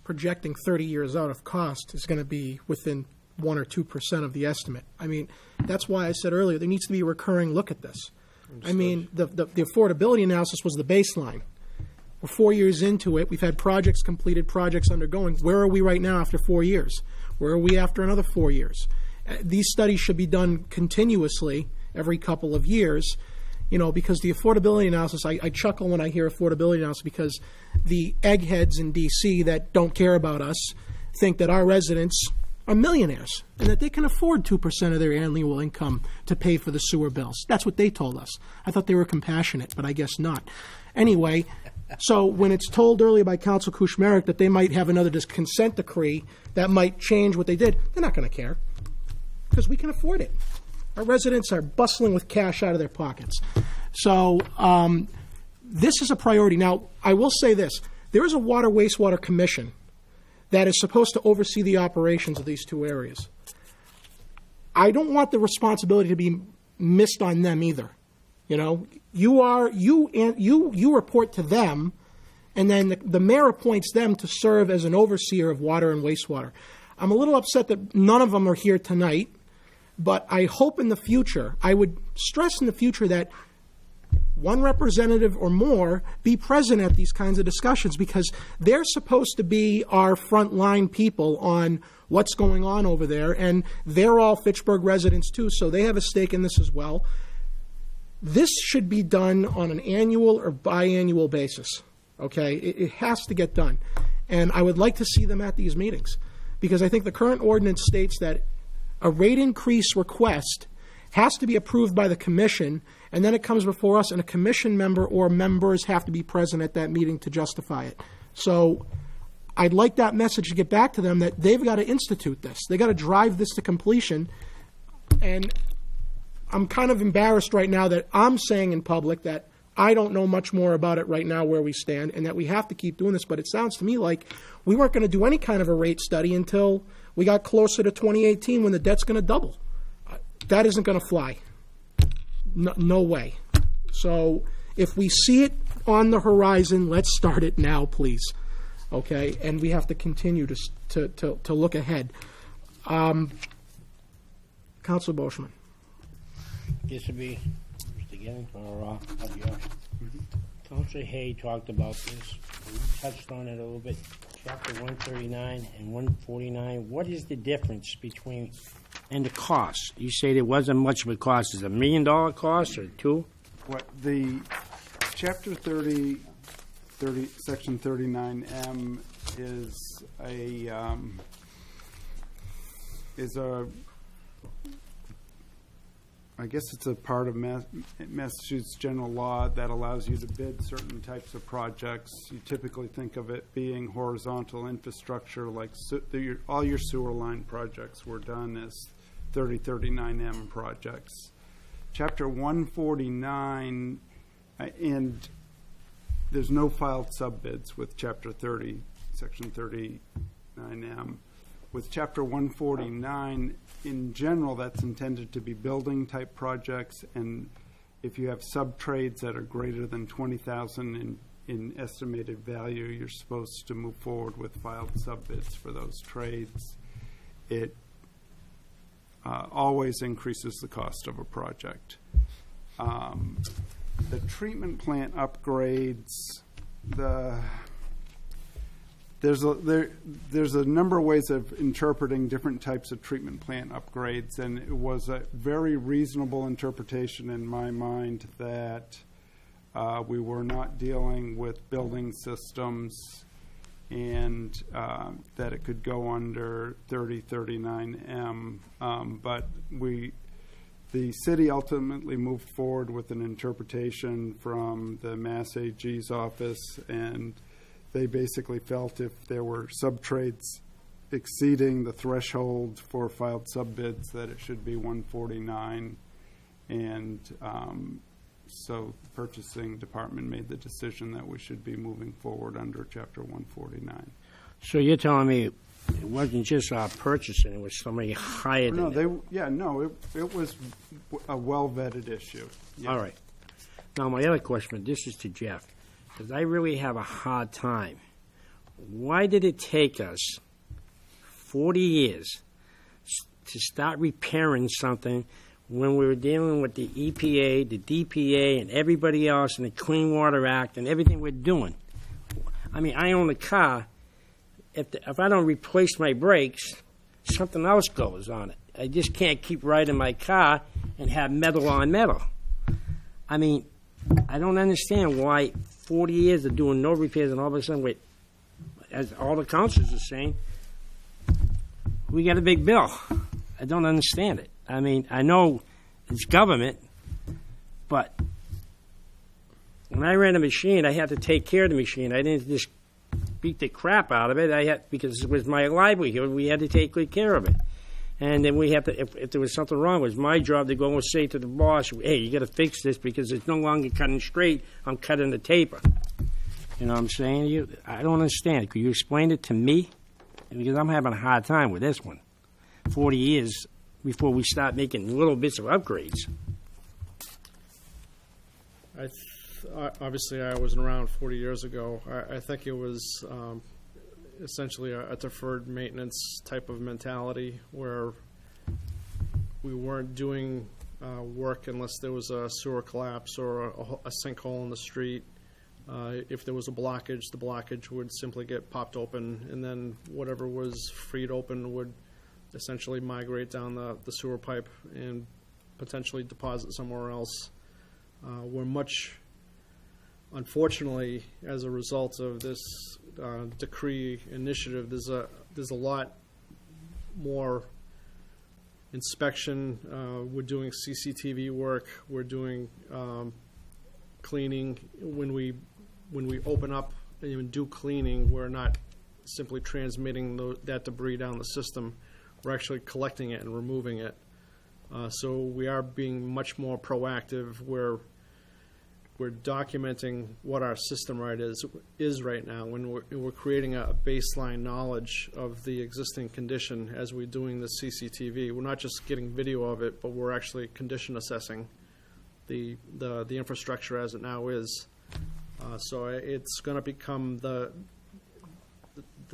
projecting 30 years out of cost is going to be within 1 or 2% of the estimate. I mean, that's why I said earlier there needs to be a recurring look at this. Understood. I mean, the affordability analysis was the baseline. We're 4 years into it. We've had projects completed, projects undergoing. Where are we right now after 4 years? Where are we after another 4 years? These studies should be done continuously every couple of years, because the affordability analysis, I chuckle when I hear affordability analysis because the eggheads in D.C. that don't care about us think that our residents are millionaires and that they can afford 2% of their annual income to pay for the sewer bills. That's what they told us. I thought they were compassionate, but I guess not. Anyway, so when it's told earlier by Council Kuchmarek that they might have another consent decree that might change what they did, they're not going to care because we can afford it. Our residents are bustling with cash out of their pockets. So this is a priority. Now, I will say this. There is a Water Wastewater Commission that is supposed to oversee the operations of these two areas. I don't want the responsibility to be missed on them either. You report to them, and then the mayor appoints them to serve as an overseer of water and wastewater. I'm a little upset that none of them are here tonight, but I hope in the future, I would stress in the future that one representative or more be present at these kinds of discussions because they're supposed to be our frontline people on what's going on over there, and they're all Fitchburg residents too, so they have a stake in this as well. This should be done on an annual or biannual basis, okay? It has to get done. And I would like to see them at these meetings because I think the current ordinance states that a rate increase request has to be approved by the commission, and then it comes before us, and a commission member or members have to be present at that meeting to justify it. So I'd like that message to get back to them that they've got to institute this. They've got to drive this to completion. And I'm kind of embarrassed right now that I'm saying in public that I don't know much more about it right now where we stand, and that we have to keep doing this, but it sounds to me like we weren't going to do any kind of a rate study until we got closer to 2018 when the debt's going to double. That isn't going to fly. No way. So if we see it on the horizon, let's start it now, please. Okay? And we have to continue to look ahead. Councilor Boschman. This would be Mr. Gannon or Councilor Hay talked about this. We touched on it a little bit. Chapter 139 and 149. What is the difference between and the cost? You say there wasn't much of a cost. Is it $1 million cost or two? What the Chapter 30, Section 39M is a I guess it's a part of Massachusetts general law that allows you to bid certain types of projects. You typically think of it being horizontal infrastructure, like all your sewer line projects were done as 3039M projects. Chapter 149, and there's no filed subbids with Chapter 30, Section 39M. With Chapter 149, in general, that's intended to be building-type projects, and if you have sub-trades that are greater than $20,000 in estimated value, you're supposed to move forward with filed subbids for those trades. It always increases the cost of a project. The treatment plant upgrades, there's a number of ways of interpreting different types of treatment plant upgrades, and it was a very reasonable interpretation in my mind that we were not dealing with building systems and that it could go under 3039M. But the city ultimately moved forward with an interpretation from the Mass AG's office, and they basically felt if there were sub-trades exceeding the threshold for filed sub-bids that it should be 149. And so the purchasing department made the decision that we should be moving forward under Chapter 149. So you're telling me it wasn't just our purchasing, it was somebody higher than that? It was a well-vetted issue. Yeah. All right. Now, my other question, this is to Jeff, because I really have a hard time. Why did it take us 40 years to start repairing something when we were dealing with the EPA, the DPA, and everybody else, and the Clean Water Act, and everything we're doing? I mean, I own a car. If I don't replace my brakes, something else goes on it. I just can't keep riding my car and have metal on metal. I mean, I don't understand why 40 years of doing no repairs and all of a sudden, as all the councils are saying, we got a big bill. I don't understand it. I mean, I know it's government, but when I ran a machine, I had to take care of the machine. I didn't just beat the crap out of it. Because it was my livelihood. We had to take good care of it. And then we have to, if there was something wrong, it was my job to go and say to the boss, hey, you got to fix this because it's no longer cutting straight. I'm cutting the taper. You know what I'm saying? I don't understand. Could you explain it to me? Because I'm having a hard time with this one. 40 years before we start making little bits of upgrades. Obviously, I wasn't around 40 years ago. I think it was essentially a deferred maintenance type of mentality where we weren't doing work unless there was a sewer collapse or a sinkhole in the street. If there was a blockage, the blockage would simply get popped open, and then whatever was freed open would essentially migrate down the sewer pipe and potentially deposit somewhere else. We're much, unfortunately, as a result of this decree initiative, there's a lot more inspection. We're doing CCTV work. We're doing cleaning. When we open up and even do cleaning, we're not simply transmitting that debris down the system. We're actually collecting it and removing it. So we are being much more proactive. We're we're documenting what our system is right now, when we're creating a baseline knowledge of the existing condition as we're doing the CCTV. We're not just getting video of it, but we're actually condition assessing the infrastructure as it now is. So it's going to become the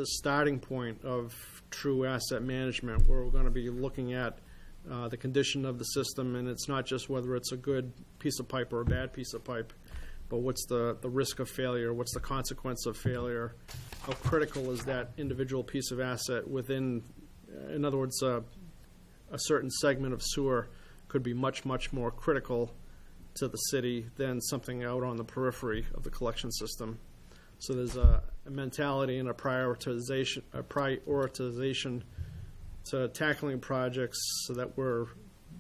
starting point of true asset management, where we're going to be looking at the condition of the system, and it's not just whether it's a good piece of pipe or a bad piece of pipe, but what's the risk of failure, what's the consequence of failure, how critical is that individual piece of asset within, in other words, a certain segment of sewer could be much, much more critical to the city than something out on the periphery of the collection system. So there's a mentality and a prioritization to tackling projects so that we're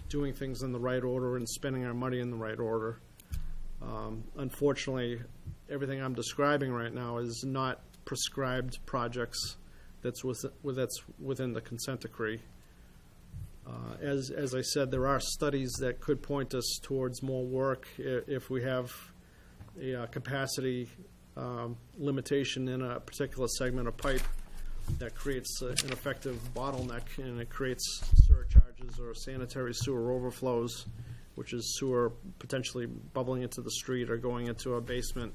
doing things in the right order and spending our money in the right order. Unfortunately, everything I'm describing right now is not prescribed projects that's within the consent decree. As I said, there are studies that could point us towards more work if we have a capacity limitation in a particular segment of pipe that creates an effective bottleneck, and it creates surcharges or sanitary sewer overflows, which is sewer potentially bubbling into the street or going into a basement.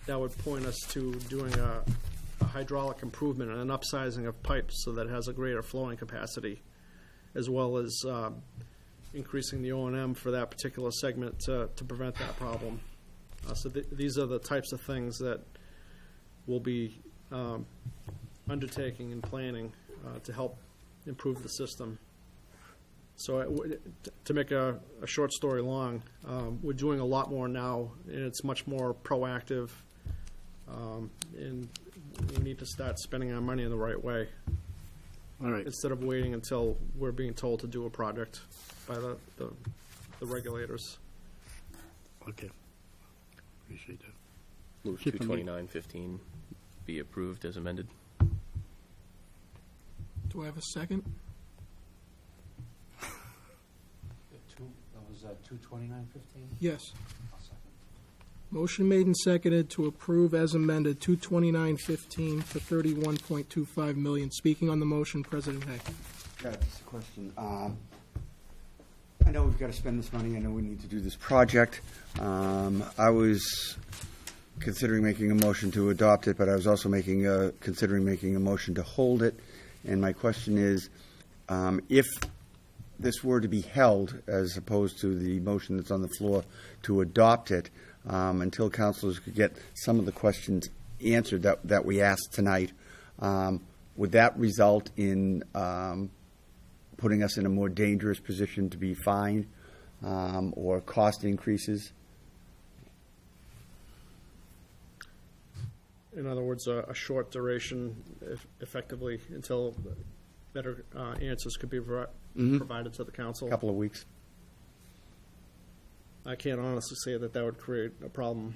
That would point us to doing a hydraulic improvement and an upsizing of pipes so that it has a greater flowing capacity, as well as increasing the O&M for that particular segment to prevent that problem. So these are the types of things that we'll be undertaking and planning to help improve the system. So to make a short story long, we're doing a lot more now, and it's much more proactive, and we need to start spending our money in the right way. All right. Instead of waiting until we're being told to do a project by the regulators. Okay. Appreciate that. Move 22915 be approved as amended. Do I have a second? That was 22915? Yes. I'll second. Motion made and seconded to approve as amended 22915 for $31.25 million. Speaking on the motion, President Hay. Yeah, just a question. I know we've got to spend this money. I know we need to do this project. I was considering making a motion to adopt it, but I was also considering making a motion to hold it. And my question is, if this were to be held, as opposed to the motion that's on the floor to adopt it, until councilors could get some of the questions answered that we asked tonight, would that result in putting us in a more dangerous position to be fined or cost increases? In other words, a short duration, effectively, until better answers could be provided to the council. A couple of weeks. I can't honestly say that would create a problem.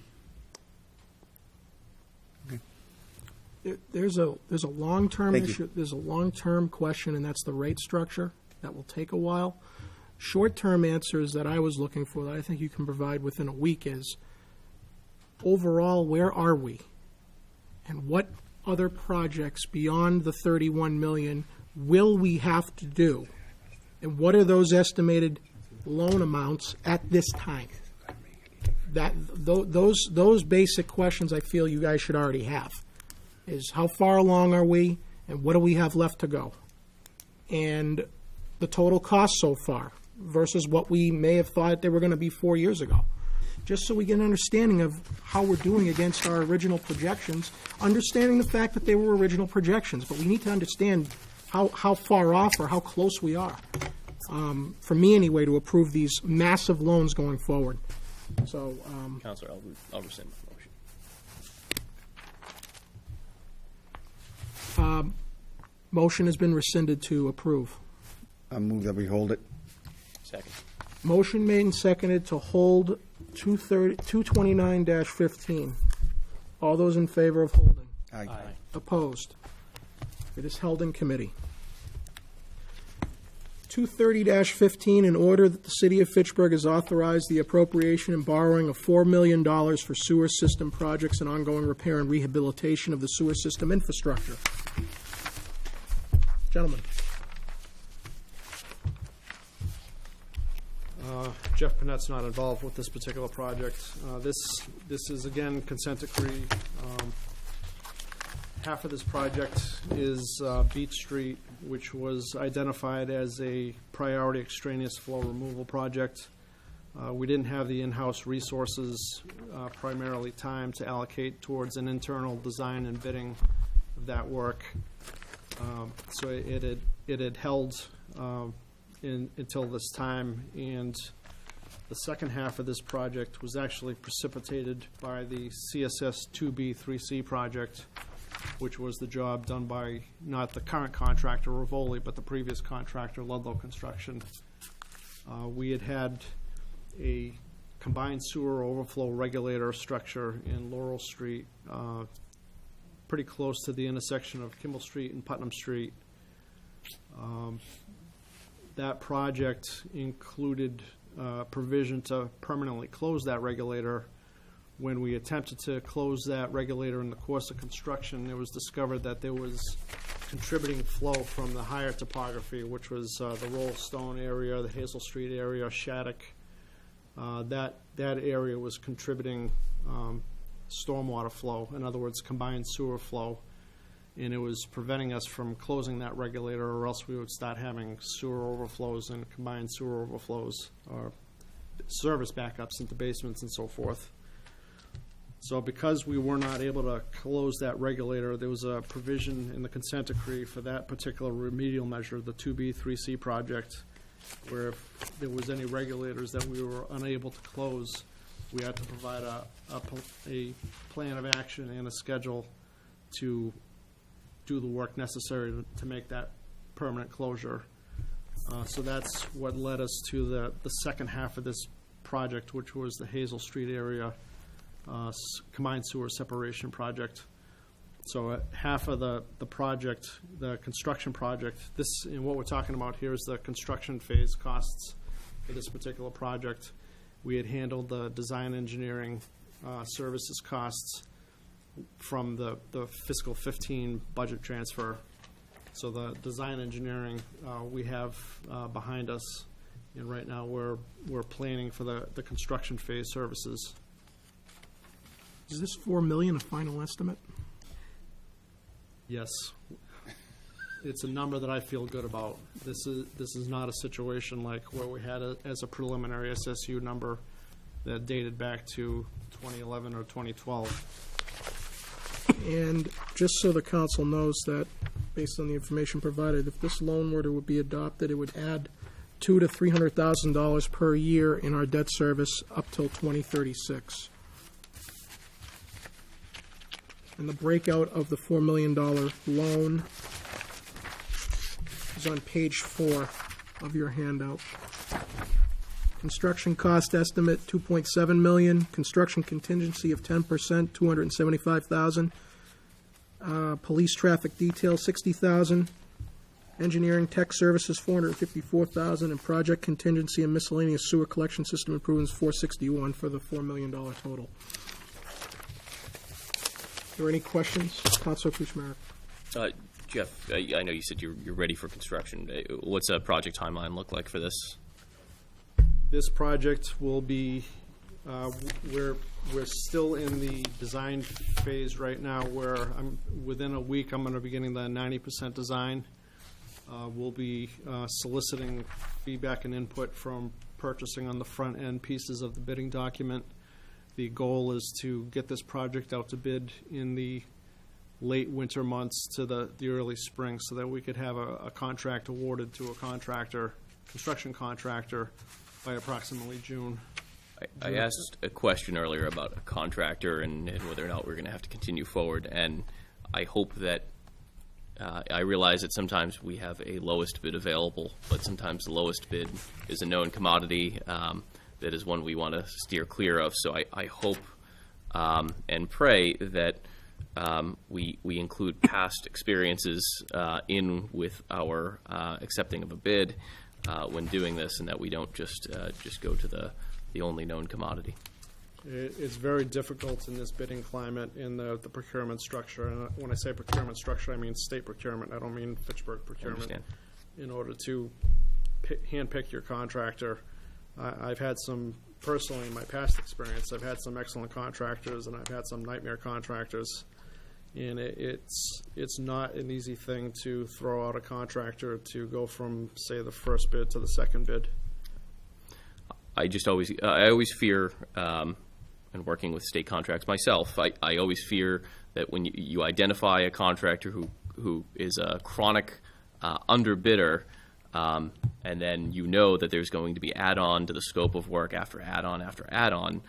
There's a long-term Thank you. issue. There's a long-term question, and that's the rate structure. That will take a while. Short-term answers that I was looking for that I think you can provide within a week is, overall, where are we? And what other projects beyond the $31 million will we have to do? And what are those estimated loan amounts at this time? Those basic questions I feel you guys should already have. Is how far along are we, and what do we have left to go? And the total cost so far versus what we may have thought they were going to be 4 years ago. Just so we get an understanding of how we're doing against our original projections, understanding the fact that they were original projections, but we need to understand how far off or how close we are, for me anyway, to approve these massive loans going forward. So, Counselor, I'll rescind my motion. motion has been rescinded to approve. I move that we hold it. Second. Motion made and seconded to hold 229-15. All those in favor of holding? Aye. Opposed? It is held in committee. 230-15, in order that the City of Fitchburg has authorized the appropriation and borrowing of $4 million for sewer system projects and ongoing repair and rehabilitation of the sewer system infrastructure. Gentlemen. Jeff Panett's not involved with this particular project. This is, again, consent decree. Half of this project is Beach Street, which was identified as a priority extraneous flow removal project. We didn't have the in-house resources, primarily time, to allocate towards an internal design and bidding of that work. So it had held until this time, and the second half of this project was actually precipitated by the CSS 2B 3C project, which was the job done by not the current contractor, Rivoli, but the previous contractor, Ludlow Construction. We had a combined sewer overflow regulator structure in Laurel Street, pretty close to the intersection of Kimball Street and Putnam Street. That project included provision to permanently close that regulator. When we attempted to close that regulator in the course of construction, it was discovered that there was contributing flow from the higher topography, which was the Rollstone area, the Hazel Street area, Shattuck. That area was contributing stormwater flow, in other words, combined sewer flow, and it was preventing us from closing that regulator, or else we would start having sewer overflows and combined sewer overflows, or service backups into basements and so forth. So because we were not able to close that regulator, there was a provision in the consent decree for that particular remedial measure, the 2B 3C project, where if there was any regulators that we were unable to close, we had to provide a plan of action and a schedule to do the work necessary to make that permanent closure. So that's what led us to the second half of this project, which was the Hazel Street area combined sewer separation project. So half of the project, the construction project, and what we're talking about here is the construction phase costs for this particular project. We had handled the design engineering services costs from the fiscal 15 budget transfer. So the design engineering we have behind us, and right now we're planning for the construction phase services. Is this $4 million a final estimate? Yes. It's a number that I feel good about. This is not a situation like where we had as a preliminary SSU number that dated back to 2011 or 2012. And just so the council knows that, based on the information provided, if this loan were to be adopted, it would add $200,000 to $300,000 per year in our debt service up till 2036. And the breakout of the $4 million loan is on page 4 of your handout. Construction cost estimate, $2.7 million. Construction contingency of 10%, $275,000. Police traffic detail, $60,000. Engineering tech services, $454,000. And project contingency and miscellaneous sewer collection system improvements, $461,000 for the $4 million total. Are there any questions? Councilor Kuchmarek. Jeff, I know you said you're ready for construction. What's a project timeline look like for this? This project will be, we're still in the design phase right now, where within a week I'm going to be getting the 90% design. We'll be soliciting feedback and input from purchasing on the front end pieces of the bidding document. The goal is to get this project out to bid in the late winter months to the early spring, so that we could have a contract awarded to a construction contractor, by approximately June. I asked a question earlier about a contractor and whether or not we're going to have to continue forward, and I hope that I realize that sometimes we have a lowest bid available, but sometimes the lowest bid is a known commodity that is one we want to steer clear of. So I hope and pray that we include past experiences in with our accepting of a bid. when doing this, and that we don't just go to the only known commodity. It's very difficult in this bidding climate in the procurement structure. And when I say procurement structure, I mean state procurement. I don't mean Fitchburg procurement. Understand. In order to handpick your contractor, I've had some, personally in my past experience, I've had some excellent contractors and I've had some nightmare contractors. And it's not an easy thing to throw out a contractor to go from, say, the first bid to the second bid. I always fear, and working with state contracts myself, I always fear that when you identify a contractor who is a chronic underbidder, and then you know that there's going to be add-on to the scope of work after add-on after add-on,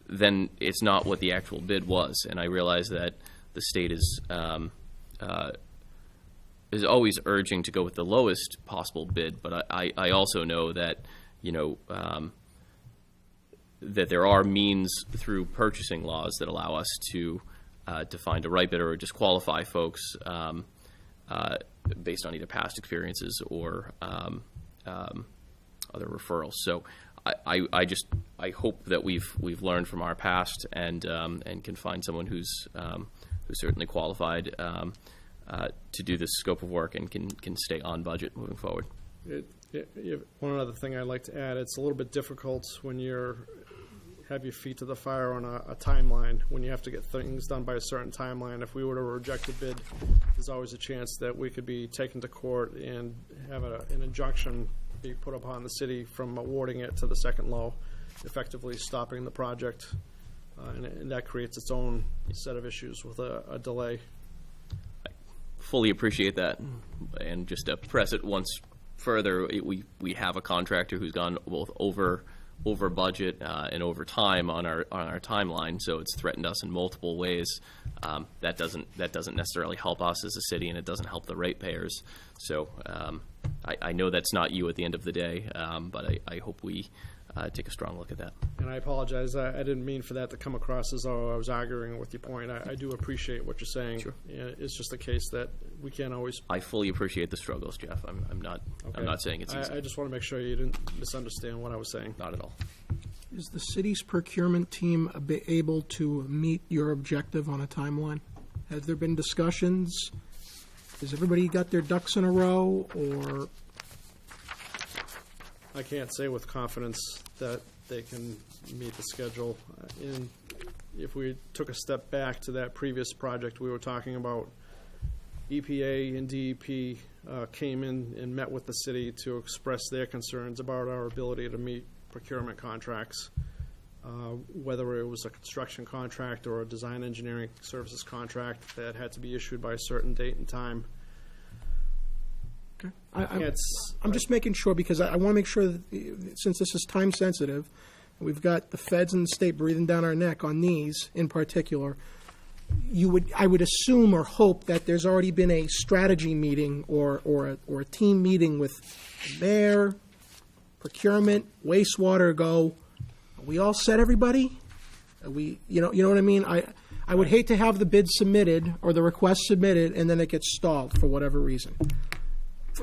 then it's not what the actual bid was. And I realize that the state is always urging to go with the lowest possible bid, but I also know that, that there are means through purchasing laws that allow us to find a right bidder or disqualify folks based on either past experiences or other referrals. So I hope that we've learned from our past and can find someone who's certainly qualified to do this scope of work and can stay on budget moving forward. One other thing I'd like to add, it's a little bit difficult when have your feet to the fire on a timeline, when you have to get things done by a certain timeline. If we were to reject a bid, there's always a chance that we could be taken to court and have an injunction be put upon the city from awarding it to the second low, effectively stopping the project. And that creates its own set of issues with a delay. I fully appreciate that. And just to press it once further, we have a contractor who's gone both over budget and over time on our timeline, so it's threatened us in multiple ways. That doesn't necessarily help us as a city, and it doesn't help the ratepayers. So I know that's not you at the end of the day, but I hope we take a strong look at that. And I apologize. I didn't mean for that to come across as though I was arguing with your point. I do appreciate what you're saying. Sure. It's just the case that we can't always. I fully appreciate the struggles, Jeff. I'm not saying it's easy. I just want to make sure you didn't misunderstand what I was saying. Not at all. Is the city's procurement team able to meet your objective on a timeline? Has there been discussions? Has everybody got their ducks in a row, or? I can't say with confidence that they can meet the schedule. And if we took a step back to that previous project we were talking about, EPA and DEP came in and met with the city to express their concerns about our ability to meet procurement contracts, whether it was a construction contract or a design engineering services contract that had to be issued by a certain date and time. Okay. I'm just making sure, because I want to make sure that, since this is time sensitive, we've got the feds and the state breathing down our neck on these in particular. I would assume or hope that there's already been a strategy meeting or a team meeting with the mayor, procurement, wastewater. Are we all set, everybody? You know what I mean? I would hate to have the bid submitted or the request submitted and then it gets stalled for whatever reason,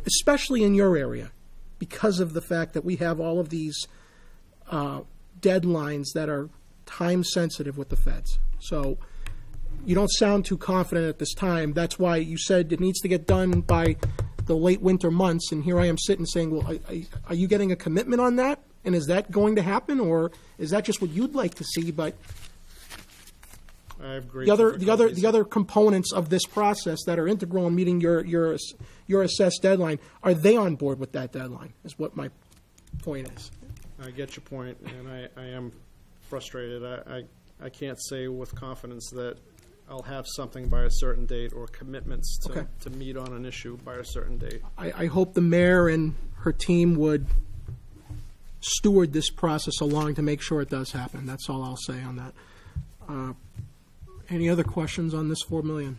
especially in your area, because of the fact that we have all of these deadlines that are time sensitive with the feds. So you don't sound too confident at this time. That's why you said it needs to get done by the late winter months. And here I am sitting saying, well, are you getting a commitment on that? And is that going to happen, or is that just what you'd like to see? But I have great the other components of this process that are integral in meeting your assessed deadline, are they on board with that deadline? Is what my point is. I get your point, and I am frustrated. I can't say with confidence that I'll have something by a certain date or commitments to meet on an issue by a certain date. I hope the mayor and her team would steward this process along to make sure it does happen. That's all I'll say on that. Any other questions on this $4 million?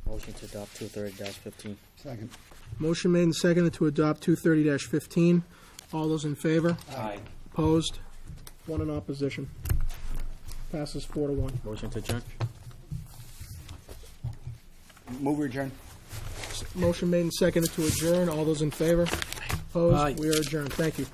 Motion to adopt 230-15. Second. Motion made and seconded to adopt 230-15. All those in favor? Aye. Opposed? One in opposition. Passes 4-1. Motion to adjourn. Move adjourn. Motion made and seconded to adjourn. All those in favor? Opposed? Aye. We are adjourned. Thank you.